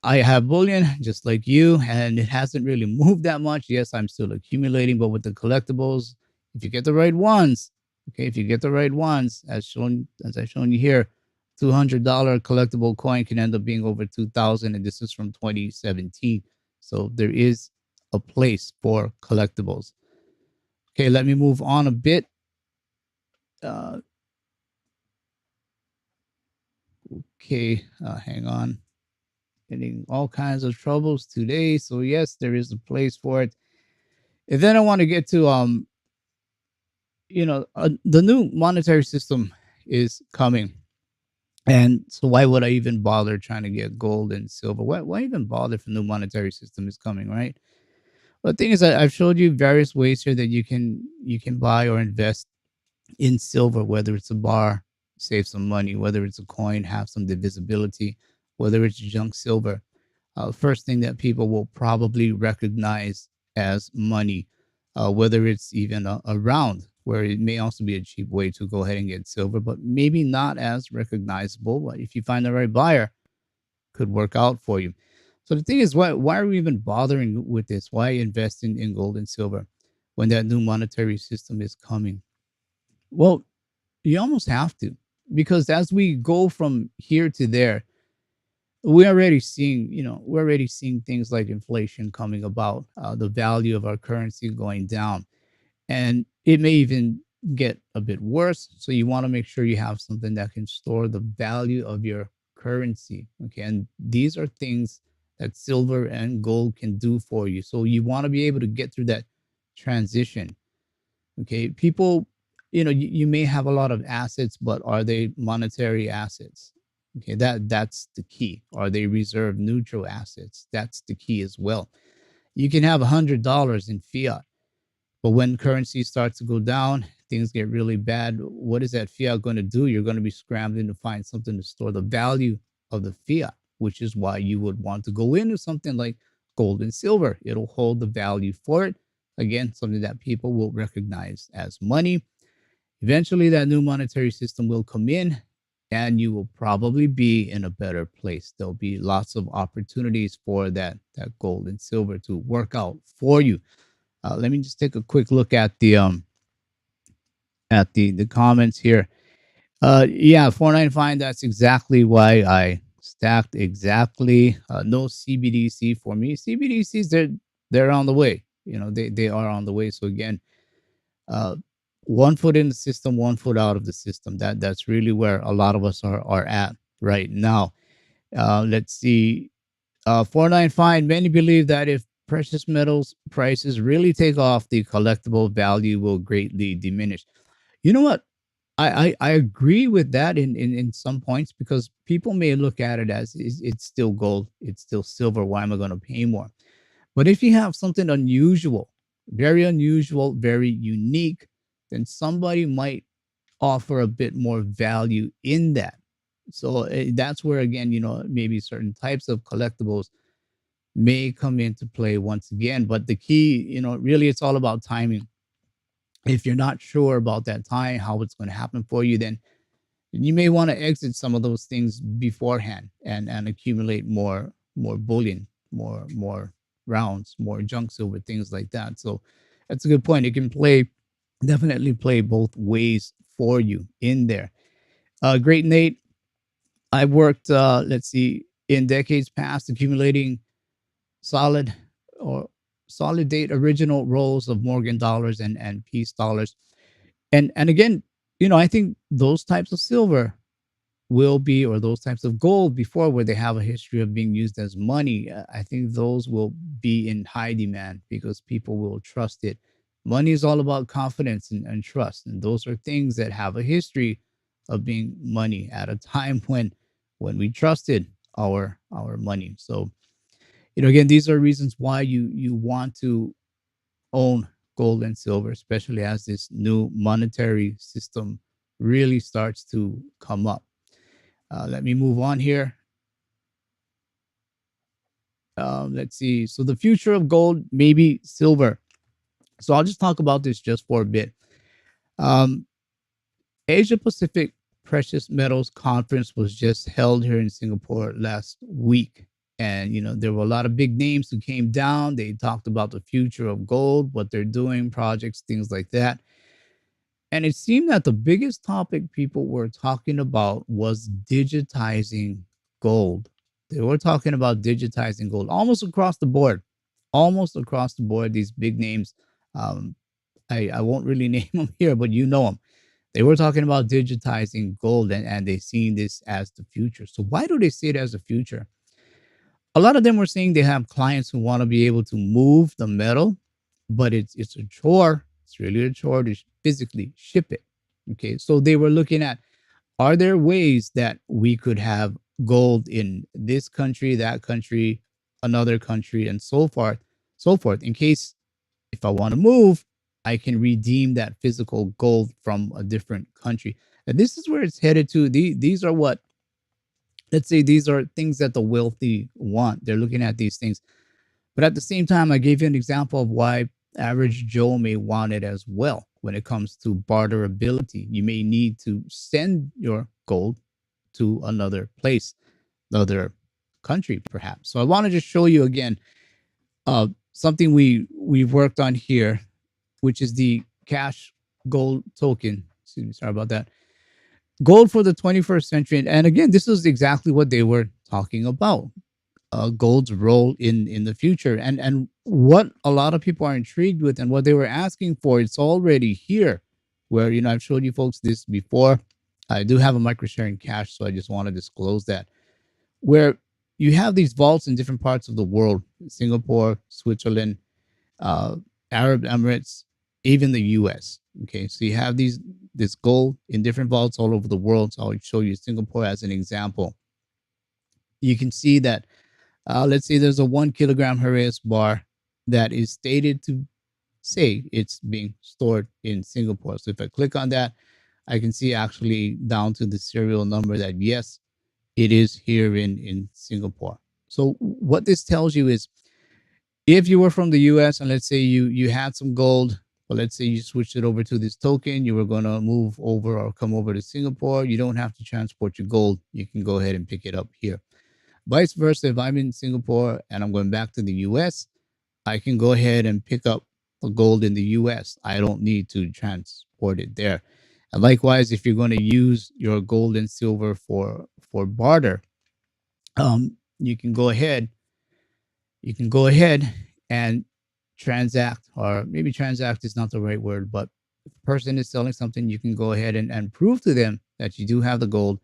I have bullion just like you, and it hasn't really moved that much. Yes, I'm still accumulating, but with the collectibles, if you get the right ones, okay, if you get the right ones, as I've shown you here, $200 collectible coin can end up being over 2,000, and this is from 2017. So there is a place for collectibles. Okay, let me move on a bit. Uh, okay, hang on. Getting all kinds of troubles today. So yes, there is a place for it. And then I want to get to the new monetary system is coming. And so why would I even bother trying to get gold and silver? Why even bother if a new monetary system is coming, right? Well, the thing is, I've showed you various ways here that you can buy or invest in silver, whether it's a bar, save some money, whether it's a coin, have some divisibility, whether it's junk silver. First thing that people will probably recognize as money, whether it's even a round, where it may also be a cheap way to go ahead and get silver, but maybe not as recognizable. But if you find the right buyer, could work out for you. So the thing is, why are we even bothering with this? Why invest in gold and silver when that new monetary system is coming? Well, you almost have to, because as we go from here to there, we're already seeing things like inflation coming about, the value of our currency going down, and it may even get a bit worse. So you want to make sure you have something that can store the value of your currency. Okay, and these are things that silver and gold can do for you. So you want to be able to get through that transition. Okay, people, you may have a lot of assets, but are they monetary assets? Okay, that's the key. Are they reserve neutral assets? That's the key as well. You can have $100 in fiat, but when currency starts to go down, things get really bad. What is that fiat going to do? You're going to be scrambling to find something to store the value of the fiat, which is why you would want to go into something like gold and silver. It'll hold the value for it. Again, something that people will recognize as money. Eventually, that new monetary system will come in, and you will probably be in a better place. There'll be lots of opportunities for that gold and silver to work out for you. Let me just take a quick look at the comments here. Yeah, 495. That's exactly why I stacked exactly. No CBDC for me. CBDCs, they're on the way. They are on the way. So again, uh, one foot in the system, one foot out of the system. That's really where a lot of us are at right now. Let's see. 495. Many believe that if precious metals prices really take off, the collectible value will greatly diminish. You know what? I agree with that in some points, because people may look at it as it's still gold, it's still silver. Why am I going to pay more? But if you have something unusual, very unique, then somebody might offer a bit more value in that. So that's where, again, maybe certain types of collectibles may come into play once again. But the key, really, it's all about timing. If you're not sure about that time, how it's going to happen for you, then you may want to exit some of those things beforehand and accumulate more bullion, more rounds, more junk silver, things like that. So that's a good point. It can definitely play both ways for you in there. Great, Nate. I worked, let's see, in decades past, accumulating solid or solid date original rolls of Morgan dollars and peace dollars. And again, I think those types of silver will be, or those types of gold before, where they have a history of being used as money, I think those will be in high demand because people will trust it. Money is all about confidence and trust, and those are things that have a history of being money at a time when we trusted our money. So, again, these are reasons why you want to own gold and silver, especially as this new monetary system really starts to come up. Let me move on here. Let's see. So the future of gold, maybe silver. So I'll just talk about this just for a bit. Um, Asia Pacific Precious Metals Conference was just held here in Singapore last week. And, there were a lot of big names who came down. They talked about the future of gold, what they're doing, projects, things like that. And it seemed that the biggest topic people were talking about was digitizing gold. They were talking about digitizing gold almost across the board. Almost across the board, these big names. Um, I won't really name them here, but you know them. They were talking about digitizing gold, and they seen this as the future. So why do they see it as the future? A lot of them were saying they have clients who want to be able to move the metal, but it's a chore. It's really a chore to physically ship it. Okay, so they were looking at, are there ways that we could have gold in this country, that country, another country, and so forth, in case if I want to move, I can redeem that physical gold from a different country. And this is where it's headed to. These are what let's say these are things that the wealthy want. They're looking at these things. But at the same time, I gave you an example of why average Joe may want it as well when it comes to barterability. You may need to send your gold to another place, another country, perhaps. So I want to just show you again something we've worked on here, which is the cash gold token. Excuse me, sorry about that. Gold for the 21st century. And again, this is exactly what they were talking about. Gold's role in the future, and what a lot of people are intrigued with, and what they were asking for. It's already here. Where I've showed you folks this before. I do have a micro sharing cash, so I just want to disclose that. Where you have these vaults in different parts of the world: Singapore, Switzerland, uh, Arab Emirates, even the U.S. Okay, so you have this gold in different vaults all over the world. So I'll show you Singapore as an example. You can see that let's say there's a 1 kilogram Heraeus bar that is stated to say it's being stored in Singapore. So if I click on that, I can see actually down to the serial number that yes, it is here in Singapore. So what this tells you is if you were from the US and let's say you had some gold, but let's say you switched it over to this token, you were going to move over or come over to Singapore, you don't have to transport your gold. You can go ahead and pick it up here. Vice versa, if I'm in Singapore and I'm going back to the US, I can go ahead and pick up the gold in the US. I don't need to transport it there. And likewise, if you're going to use your gold and silver for barter, you can go ahead. You can go ahead and transact, or maybe transact is not the right word, but if a person is selling something, you can go ahead and prove to them that you do have the gold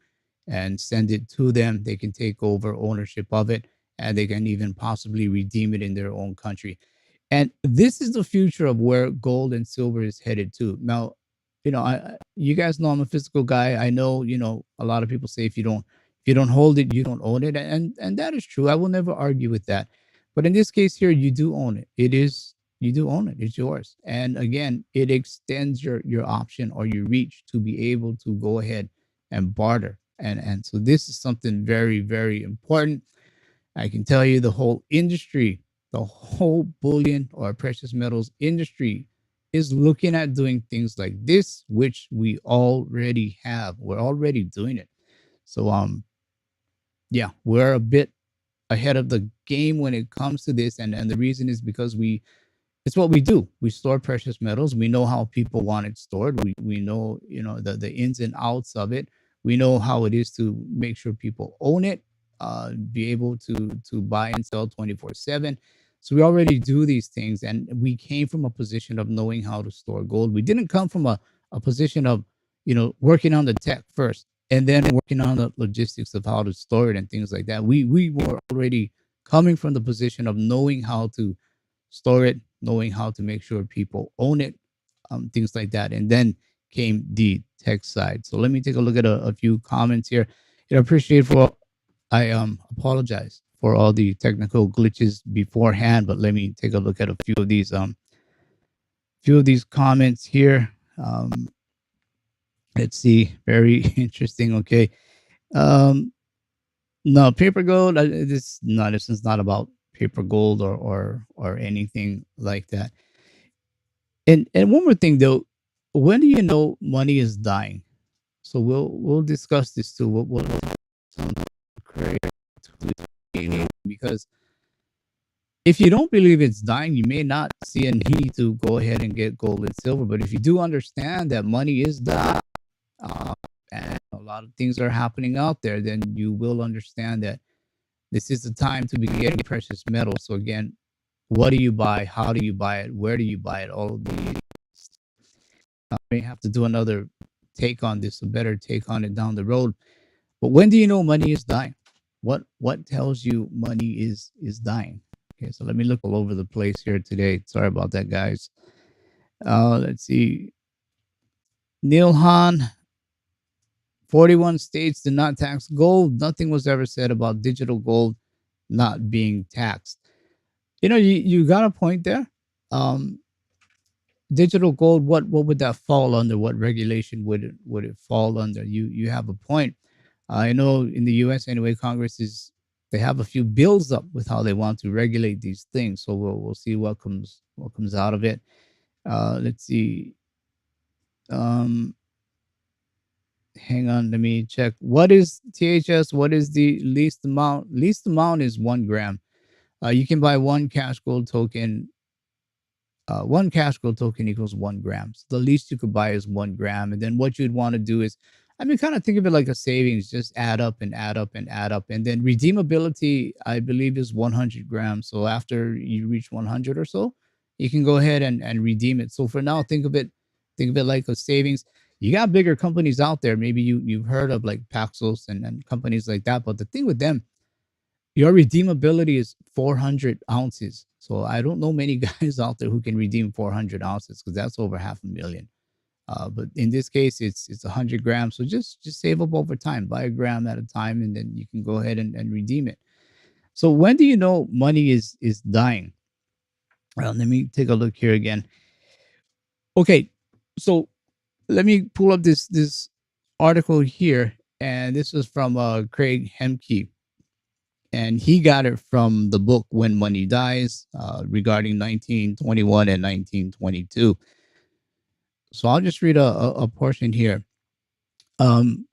and send it to them. They can take over ownership of it, and they can even possibly redeem it in their own country. And this is the future of where gold and silver is headed to. Now, you guys know I'm a physical guy. I know, a lot of people say if you don't hold it, you don't own it, and that is true. I will never argue with that. But in this case here, you do own it. You do own it. It's yours. And again, it extends your option or your reach to be able to go ahead and barter. And so this is something very, very important. I can tell you the whole bullion or precious metals industry is looking at doing things like this, which we already have. We're already doing it. So yeah, we're a bit ahead of the game when it comes to this, and the reason is because it's what we do. We store precious metals. We know how people want it stored. We know, the ins and outs of it. We know how it is to make sure people own it, be able to buy and sell 24/7. So we already do these things, and we came from a position of knowing how to store gold. We didn't come from a position of, working on the tech first and then working on the logistics of how to store it and things like that. We were already coming from the position of knowing how to store it, knowing how to make sure people own it, things like that. And then came the tech side. So let me take a look at a few comments here. Appreciate for I apologize for all the technical glitches beforehand, but let me take a look at a few of these comments here. Let's see, very interesting. Okay, um, no paper gold. This is not about paper gold or anything like that. And one more thing though, when do you know money is dying? So we'll discuss this too. We'll some because if you don't believe it's dying, you may not see a need to go ahead and get gold and silver. But if you do understand that money is dying, uh, and a lot of things are happening out there, then you will understand that this is the time to be getting precious metals. So again, what do you buy? How do you buy it? Where do you buy it? All of these. I may have to do another take on this, a better take on it down the road. But when do you know money is dying? What tells you money is dying? Okay, so let me look all over the place here today. Sorry about that, guys. Let's see. Neil Hahn, 41 states did not tax gold. Nothing was ever said about digital gold not being taxed. You got a point there. Um, Digital gold, what would that fall under? What regulation would it fall under? You have a point. I know in the U.S. anyway, Congress is they have a few bills up with how they want to regulate these things. So we'll see what comes out of it. Let's see. Um, Hang on, let me check. What is THS? What is the least amount? Least amount is 1 gram. You can buy one cash gold token. One cash gold token equals 1 gram. So the least you could buy is 1 gram. And then what you'd want to do is, I mean, kind of think of it like a savings, just add up and add up and add up. And then redeemability, I believe, is 100 grams. So after you reach 100 or so, you can go ahead and redeem it. So for now, think of it like a savings. You got bigger companies out there. Maybe you've heard of like Paxos and companies like that. But the thing with them, your redeemability is 400 ounces. So I don't know many guys out there who can redeem 400 ounces because that's over 500,000. But in this case, it's 100 grams. So just save up over time, buy a gram at a time, and then you can go ahead and redeem it. So when do you know money is dying? Well, let me take a look here again. Okay, so let me pull up this article here, and this is from Craig Hemke, and he got it from the book When Money Dies, regarding 1921 and 1922. So I'll just read a portion here. Um,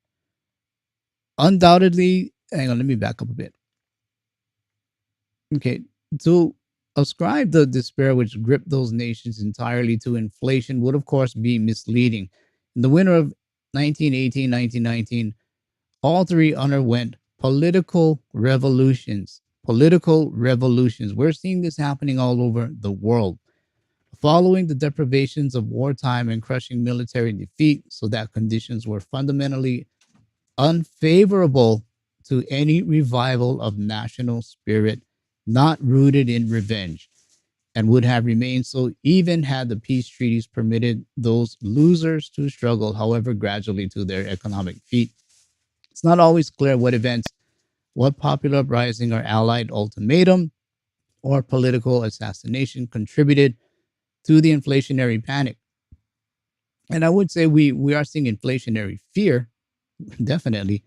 Undoubtedly, hang on, let me back up a bit. Okay, to ascribe the despair which gripped those nations entirely to inflation would, of course, be misleading. In the winter of 1918, 1919, all three underwent political revolutions. Political revolutions. We're seeing this happening all over the world. Following the deprivations of wartime and crushing military defeat, so that conditions were fundamentally unfavorable to any revival of national spirit not rooted in revenge, and would have remained so even had the peace treaties permitted those losers to struggle, however gradually, to their economic feet. It's not always clear what events, what popular uprising or allied ultimatum or political assassination contributed to the inflationary panic. And I would say we are seeing inflationary fear, definitely,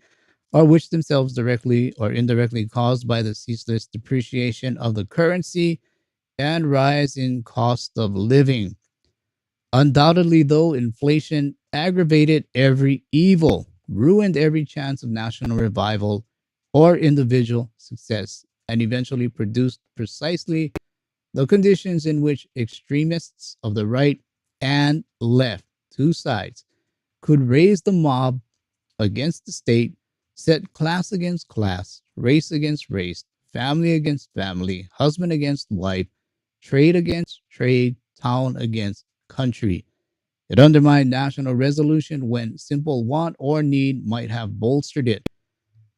or which themselves directly or indirectly caused by the ceaseless depreciation of the currency and rise in cost of living. Undoubtedly, though, inflation aggravated every evil, ruined every chance of national revival or individual success, and eventually produced precisely the conditions in which extremists of the right and left, two sides, could raise the mob against the state, set class against class, race against race, family against family, husband against wife, trade against trade, town against country. It undermined national resolution when simple want or need might have bolstered it.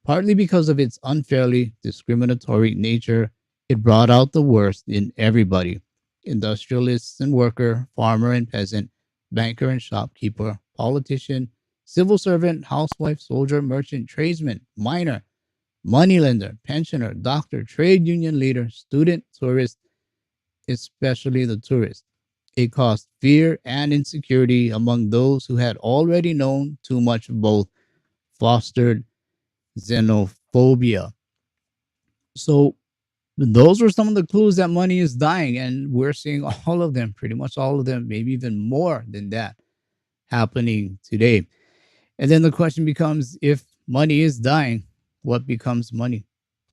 Partly because of its unfairly discriminatory nature, it brought out the worst in everybody: industrialist and worker, farmer and peasant, banker and shopkeeper, politician, civil servant, housewife, soldier, merchant, tradesman, miner, moneylender, pensioner, doctor, trade union leader, student, tourist, especially the tourist. It caused fear and insecurity among those who had already known too much of both, fostered xenophobia. So those were some of the clues that money is dying, and we're seeing all of them, pretty much all of them, maybe even more than that, happening today. And then the question becomes, if money is dying, what becomes money?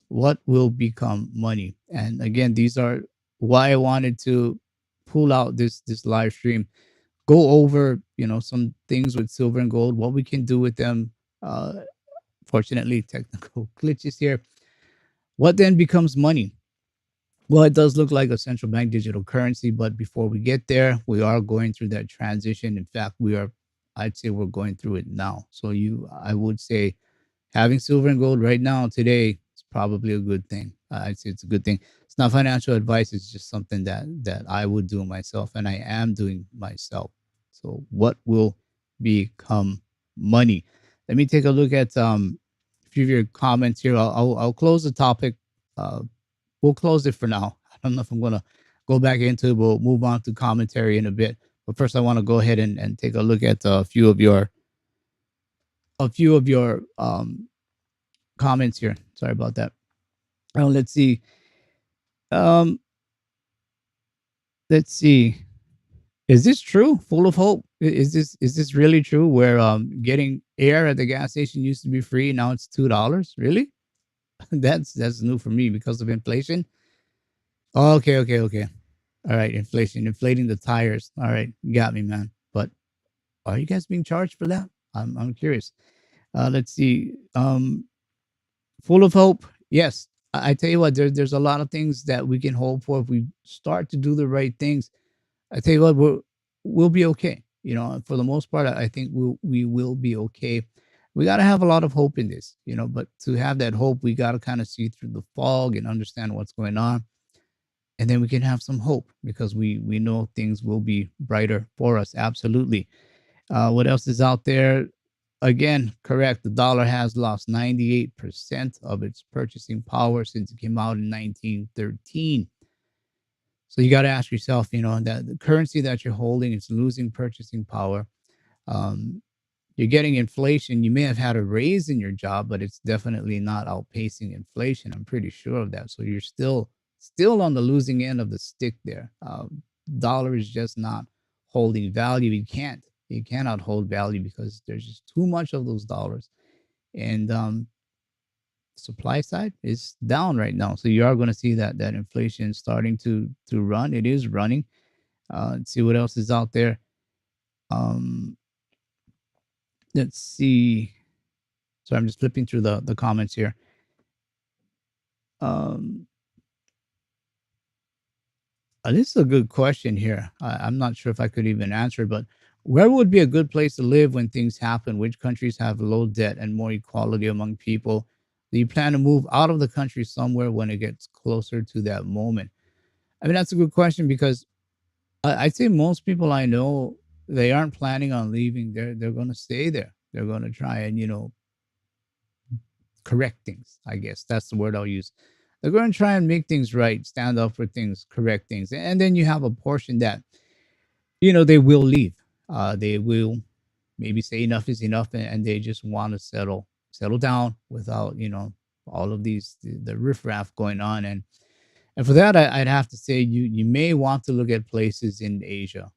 What will become money? And again, these are why I wanted to pull out this live stream, go over, some things with silver and gold, what we can do with them. Fortunately, technical glitches here. What then becomes money? Well, it does look like a central bank digital currency, but before we get there, we are going through that transition. In fact, I'd say we're going through it now. So I would say having silver and gold right now today is probably a good thing. I'd say it's a good thing. It's not financial advice. It's just something that I would do myself, and I am doing myself. So what will become money? Let me take a look at a few of your comments here. I'll close the topic. Uh, we'll close it for now. I don't know if I'm gonna go back into it. We'll move on to commentary in a bit. But first, I want to go ahead and take a look at a few of your comments here. Sorry about that. Oh, let's see. Um, let's see. Is this true? Full of hope. Is this really true? Where getting air at the gas station used to be free, now it's $2. Really? That's new for me because of inflation. Oh, okay, okay, okay. All right, inflation, inflating the tires. All right, you got me, man. But are you guys being charged for that? I'm curious. Let's see. Full of hope. Yes, I tell you what. There's a lot of things that we can hope for if we start to do the right things. I tell you what, we'll be okay. For the most part, I think we will be okay. We got to have a lot of hope in this, but to have that hope, we got to kind of see through the fog and understand what's going on, and then we can have some hope because we know things will be brighter for us. Absolutely. What else is out there? Again, correct. The dollar has lost 98% of its purchasing power since it came out in 1913. So you got to ask yourself, that the currency that you're holding is losing purchasing power. Um, you're getting inflation. You may have had a raise in your job, but it's definitely not outpacing inflation. I'm pretty sure of that. So you're still on the losing end of the stick there. Dollar is just not holding value. You cannot hold value because there's just too much of those dollars. And supply side is down right now. So you are going to see that inflation starting to run. It is running. Let's see what else is out there. Um, let's see. So I'm just flipping through the comments here. Um, this is a good question here. I'm not sure if I could even answer it, but where would be a good place to live when things happen? Which countries have low debt and more equality among people? Do you plan to move out of the country somewhere when it gets closer to that moment? I mean, that's a good question because I'd say most people I know, they aren't planning on leaving. They're going to stay there. They're going to try and correct things. I guess that's the word I'll use. They're going to try and make things right, stand up for things, correct things, and then you have a portion that they will leave. They will maybe say enough is enough, and they just want to settle down without all of the riffraff going on. And for that, I'd have to say you may want to look at places in Asia,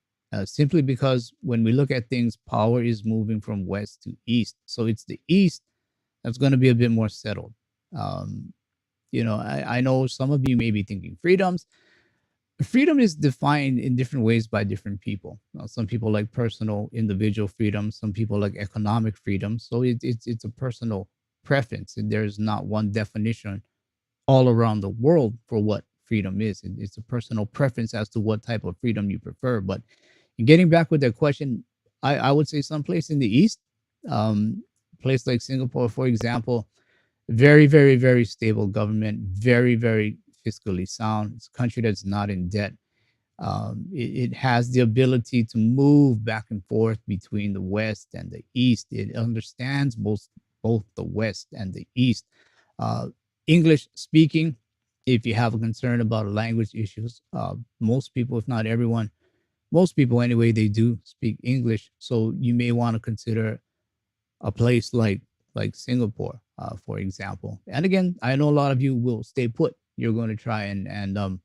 simply because when we look at things, power is moving from west to east. So it's the east that's going to be a bit more settled. Um, I know some of you may be thinking freedoms. Freedom is defined in different ways by different people. Some people like personal, individual freedom. Some people like economic freedom. So it's a personal preference, and there's not one definition all around the world for what freedom is. It's a personal preference as to what type of freedom you prefer. But in getting back with that question, I would say someplace in the East, um, place like Singapore, for example, very, very, very stable government, very, very fiscally sound. It's a country that's not in debt. It has the ability to move back and forth between the West and the East. It understands both the West and the East. Uh, English speaking, if you have a concern about language issues, most people, if not everyone, most people anyway, they do speak English. So you may want to consider a place like Singapore, for example. And again, I know a lot of you will stay put. You're going to try and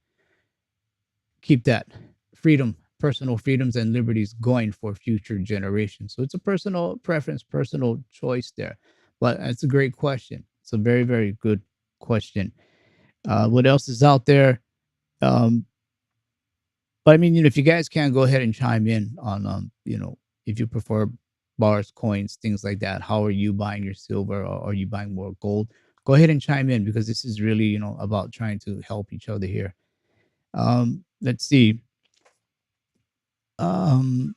keep that freedom, personal freedoms and liberties going for future generations. So it's a personal preference, personal choice there. But it's a great question. It's a very, very good question. What else is out there? Um, but I mean, if you guys can go ahead and chime in on, if you prefer bars, coins, things like that. How are you buying your silver, or are you buying more gold? Go ahead and chime in because this is really, about trying to help each other here. Let's see. Um,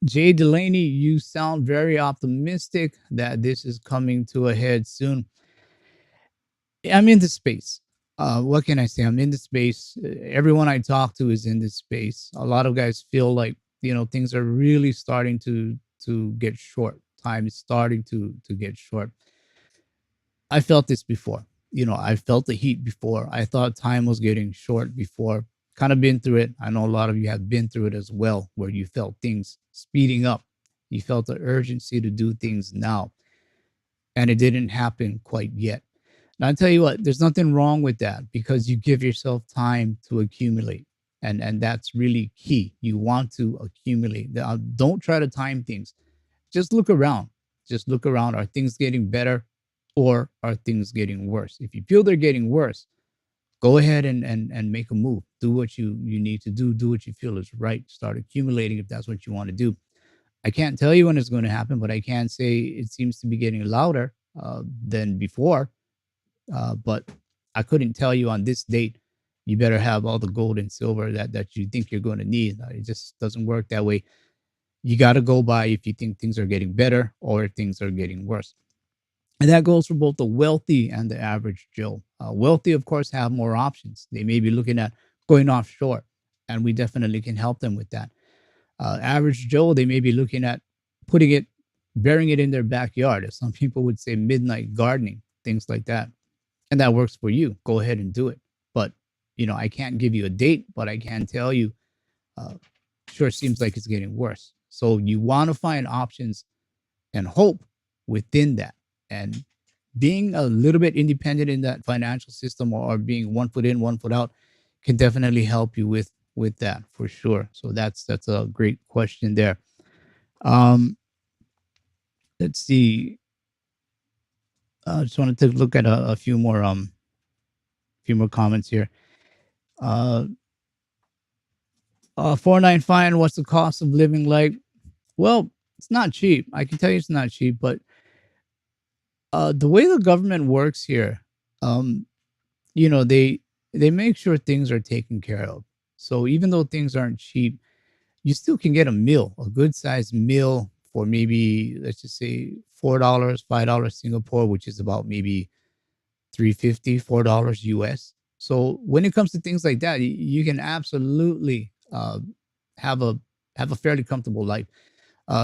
Jay Delaney, you sound very optimistic that this is coming to a head soon. I'm in the space. What can I say? I'm in the space. Everyone I talk to is in this space. A lot of guys feel like things are really starting to get short. Time is starting to get short. I felt this before. I felt the heat before. I thought time was getting short before. Kind of been through it. I know a lot of you have been through it as well, where you felt things speeding up. You felt the urgency to do things now. and it didn't happen quite yet. And I tell you what, there's nothing wrong with that because you give yourself time to accumulate. And that's really key. You want to accumulate. Don't try to time things. Just look around. Just look around. Are things getting better or are things getting worse? If you feel they're getting worse, go ahead and make a move. Do what you need to do. Do what you feel is right. Start accumulating if that's what you want to do. I can't tell you when it's going to happen, but I can say it seems to be getting louder than before. But I couldn't tell you on this date. You better have all the gold and silver that you think you're going to need. It just doesn't work that way. You got to go by if you think things are getting better or if things are getting worse. And that goes for both the wealthy and the average Joe. Wealthy, of course, have more options. They may be looking at going offshore, and we definitely can help them with that. Average Joe, they may be looking at putting it, burying it in their backyard, as some people would say, midnight gardening, things like that. And that works for you. Go ahead and do it. But, I can't give you a date, but I can tell you, uh, sure seems like it's getting worse. So you want to find options and hope within that. And being a little bit independent in that financial system or being one foot in, one foot out can definitely help you with that for sure. So that's a great question there. Um, let's see. I just want to take a look at a few more comments here. Uh, 495. What's the cost of living like? Well, it's not cheap. I can tell you it's not cheap, but the way the government works here, um, they make sure things are taken care of. So even though things aren't cheap, you still can get a meal, a good sized meal for maybe let's just say $4, $5 Singapore, which is about maybe 350, $4 US. So when it comes to things like that, you can absolutely have a have a fairly comfortable life.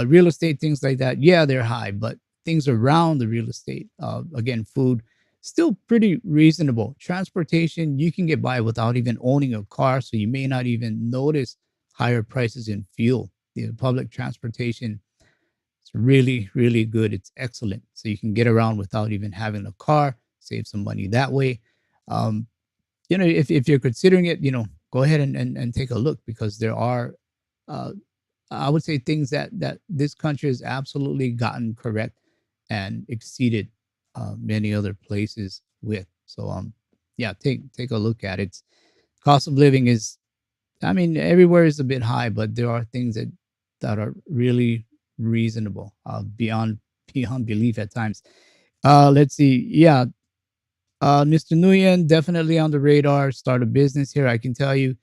Real estate, things like that, yeah, they're high, but things around the real estate, again, food, still pretty reasonable. Transportation, you can get by without even owning a car, so you may not even notice higher prices in fuel. The public transportation is really, really good. It's excellent. So you can get around without even having a car, save some money that way. Um, if you're considering it, go ahead and take a look because there are uh, I would say things that this country has absolutely gotten correct and exceeded many other places with. So yeah, take a look at it. Cost of living is, I mean, everywhere is a bit high, but there are things that are really reasonable, beyond belief at times. Let's see. Yeah, Mr. Nguyen definitely on the radar. Start a business here. I can tell you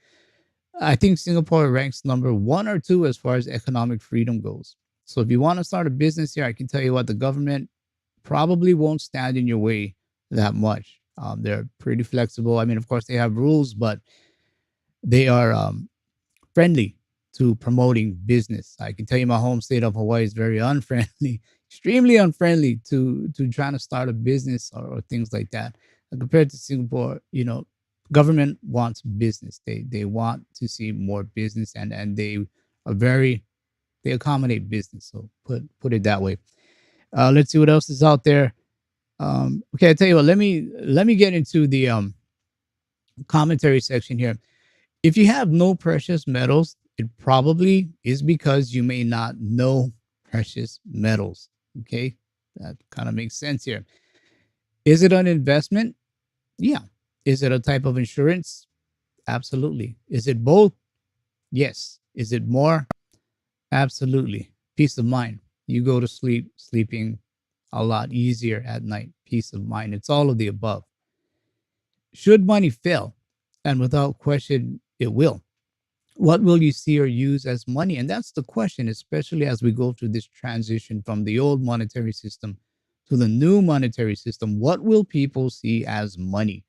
I think Singapore ranks number one or two as far as economic freedom goes. So if you want to start a business here, I can tell you what the government probably won't stand in your way that much. They're pretty flexible. I mean, of course, they have rules, but they are friendly to promoting business. I can tell you my home state of Hawaii is very unfriendly, extremely unfriendly to trying to start a business or things like that. And compared to Singapore, government wants business. They want to see more business and are very they accommodate business. So put it that way. Let's see what else is out there. Okay, I tell you what. Let me get into the commentary section here. If you have no precious metals, it probably is because you may not know precious metals. Okay, that kind of makes sense here. Is it an investment? Yeah. Is it a type of insurance? Absolutely. Is it both? Yes. Is it more? Absolutely. Peace of mind. You go to sleep sleeping a lot easier at night. Peace of mind. It's all of the above. Should money fail, and without question, it will, what will you see or use as money? And that's the question, especially as we go through this transition from the old monetary system to the new monetary system. What will people see as money?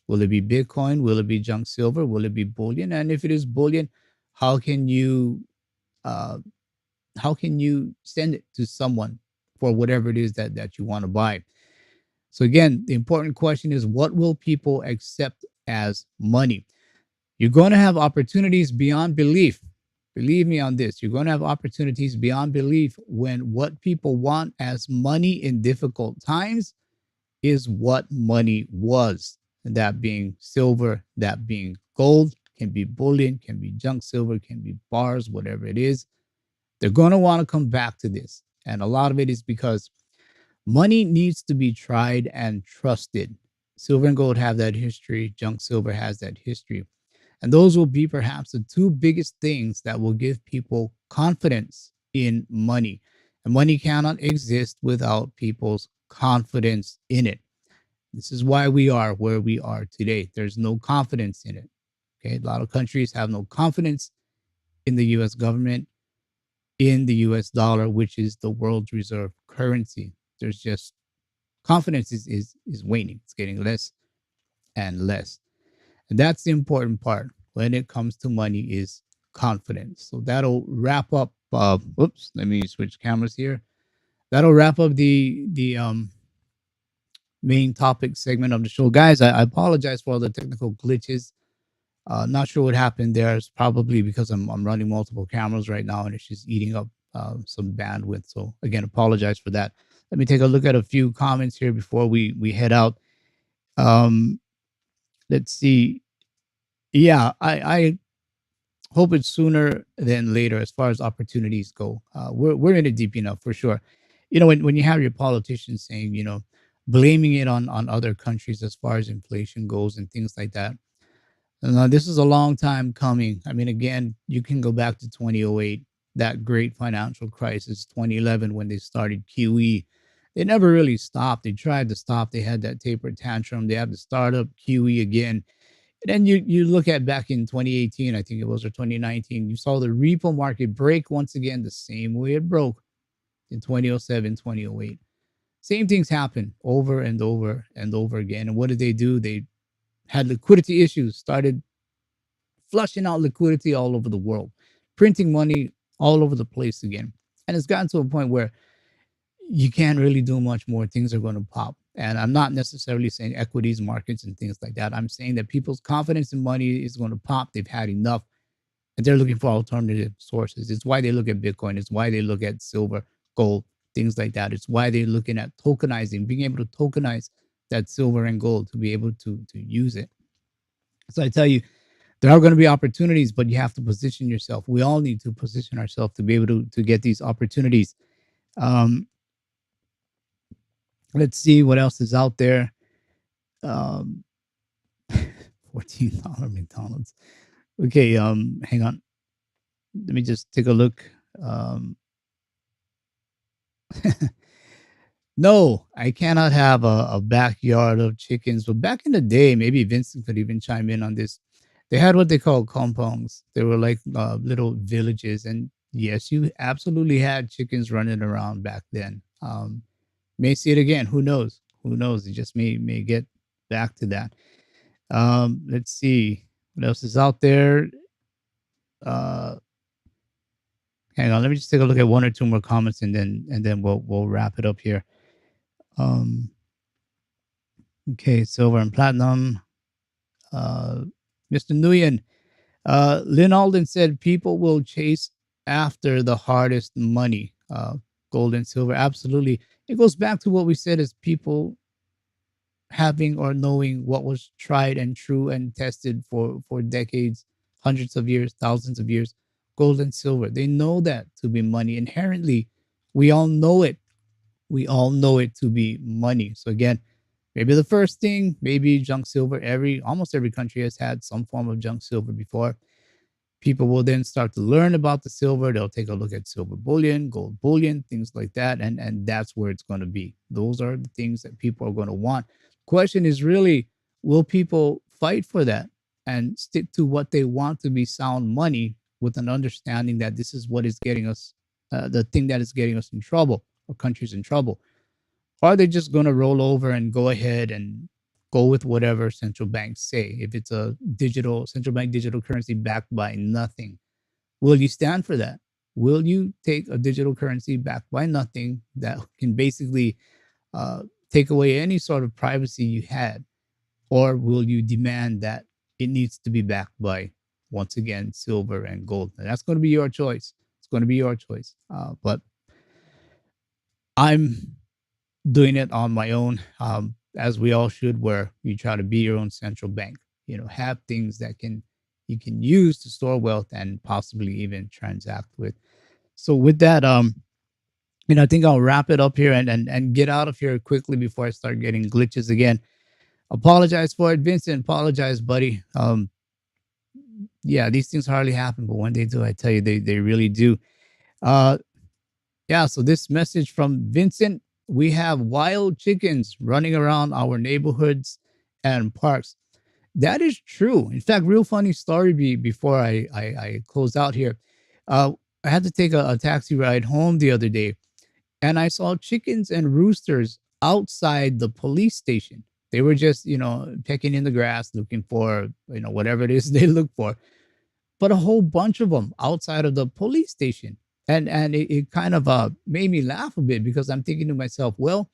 Will it be Bitcoin? Will it be junk silver? Will it be bullion? And if it is bullion, how can you uh, how can you send it to someone for whatever it is that you want to buy? So again, the important question is what will people accept as money? You're going to have opportunities beyond belief. Believe me on this. You're going to have opportunities beyond belief when what people want as money in difficult times is what money was. And that being silver, that being gold, can be bullion, can be junk silver, can be bars, whatever it is. They're going to want to come back to this. And a lot of it is because money needs to be tried and trusted. Silver and gold have that history, junk silver has that history. And those will be perhaps the two biggest things that will give people confidence in money. And money cannot exist without people's confidence in it. This is why we are where we are today. There's no confidence in it. Okay. A lot of countries have no confidence in the US government, in the US dollar, which is the world's reserve currency. There's just confidence is waning. It's getting less and less. And that's the important part when it comes to money is confidence. So that'll wrap up. Whoops, let me switch cameras here. That'll wrap up the main topic segment of the show, guys. I apologize for all the technical glitches. Not sure what happened there. It's probably because I'm running multiple cameras right now, and it's just eating up some bandwidth. So again, apologize for that. Let me take a look at a few comments here before we head out. Um, let's see. Yeah, I hope it's sooner than later as far as opportunities go. We're in it deep enough for sure. You know, when you have your politicians saying, blaming it on other countries as far as inflation goes and things like that. And, this is a long time coming. I mean, again, you can go back to 2008, that great financial crisis, 2011 when they started QE. They never really stopped. They tried to stop. They had that taper tantrum. They had to start up QE again. And then you look at back in 2018, I think it was, or 2019, you saw the repo market break once again the same way it broke in 2007, 2008. Same things happen over and over and over again. And what did they do? They had liquidity issues, started flushing out liquidity all over the world, printing money all over the place again. And it's gotten to a point where you can't really do much more. Things are going to pop. And I'm not necessarily saying equities, markets, and things like that. I'm saying that people's confidence in money is going to pop. They've had enough and they're looking for alternative sources. It's why they look at Bitcoin. It's why they look at silver, gold, things like that. It's why they're looking at tokenizing, being able to tokenize that silver and gold to be able to use it. So I tell you, there are going to be opportunities, but you have to position yourself. We all need to position ourselves to be able to get these opportunities. Um, let's see what else is out there. Um, $14 McDonald's. Okay, hang on. Let me just take a look. No, I cannot have a backyard of chickens. But back in the day, maybe Vincent could even chime in on this. They had what they call compounds. They were like little villages, and yes, you absolutely had chickens running around back then. May see it again. Who knows? Who knows? It just may get back to that. Let's see what else is out there. Uh, hang on, let me just take a look at one or two more comments, and then we'll wrap it up here. Um, okay, silver and platinum. Mr. Nguyen, Lynn Alden said people will chase after the hardest money, gold and silver. Absolutely. It goes back to what we said as people having or knowing what was tried and true and tested for decades, hundreds of years, thousands of years. Gold and silver. They know that to be money. Inherently, we all know it. We all know it to be money. So again, maybe the first thing, maybe junk silver. Almost every country has had some form of junk silver before. People will then start to learn about the silver. They'll take a look at silver bullion, gold bullion, things like that, and that's where it's going to be. Those are the things that people are going to want. Question is really, will people fight for that and stick to what they want to be sound money with an understanding that this is what is getting us, the thing that is getting us in trouble or countries in trouble? Or are they just going to roll over and go ahead and go with whatever central banks say? If it's a digital central bank digital currency backed by nothing, will you stand for that? Will you take a digital currency backed by nothing that can basically take away any sort of privacy you had? Or will you demand that it needs to be backed by once again, silver and gold. And that's going to be your choice. It's going to be your choice. But I'm doing it on my own, as we all should, where you try to be your own central bank. Have things that you can use to store wealth and possibly even transact with. So with that, I think I'll wrap it up here and get out of here quickly before I start getting glitches again. Apologize for it, Vincent. Apologize, buddy. Yeah, these things hardly happen, but when they do, I tell you, they really do. Uh, yeah. So this message from Vincent: we have wild chickens running around our neighborhoods and parks. That is true. In fact, real funny story before I close out here. Uh, I had to take a taxi ride home the other day, and I saw chickens and roosters outside the police station. They were just, pecking in the grass, looking for, whatever it is they look for. But a whole bunch of them outside of the police station. And it kind of made me laugh a bit because I'm thinking to myself, well,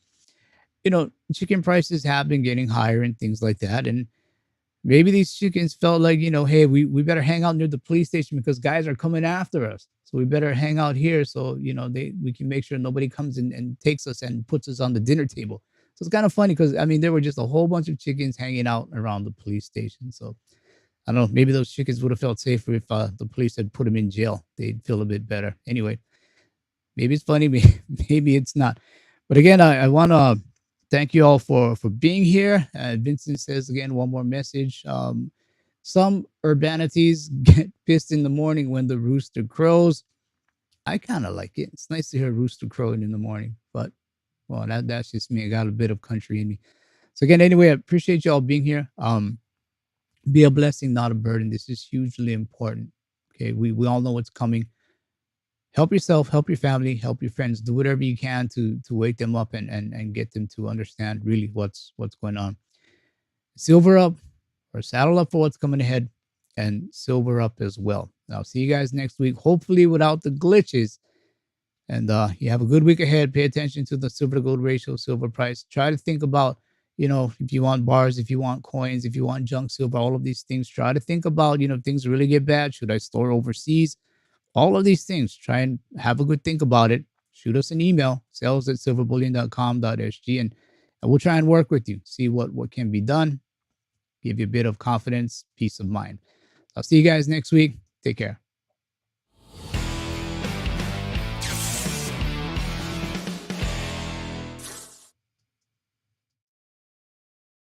chicken prices have been getting higher and things like that. And maybe these chickens felt like, hey, we better hang out near the police station because guys are coming after us. So we better hang out here so, we can make sure nobody comes in and takes us and puts us on the dinner table. So it's kind of funny because, I mean, there were just a whole bunch of chickens hanging out around the police station. So I don't know, maybe those chickens would have felt safer if the police had put them in jail. They'd feel a bit better. Anyway, maybe it's funny, maybe it's not. But again, I want to thank you all for being here. Vincent says again, one more message. Some urbanities get pissed in the morning when the rooster crows. I kind of like it. It's nice to hear a rooster crowing in the morning, but well, that's just me. I got a bit of country in me. So again, anyway, I appreciate you all being here. Be a blessing, not a burden. This is hugely important. Okay, we all know what's coming. Help yourself, help your family, help your friends. Do whatever you can to wake them up and get them to understand really what's going on. Silver up or saddle up for what's coming ahead, and silver up as well. I'll see you guys next week, hopefully without the glitches. And you have a good week ahead. Pay attention to the silver to gold ratio, silver price. Try to think about, if you want bars, if you want coins, if you want junk silver, all of these things. Try to think about, if things really get bad, should I store overseas? All of these things. Try and have a good think about it. Shoot us an email, sales@silverbullion.com.sg, and we'll try and work with you. See what can be done. Give you a bit of confidence, peace of mind. I'll see you guys next week. Take care.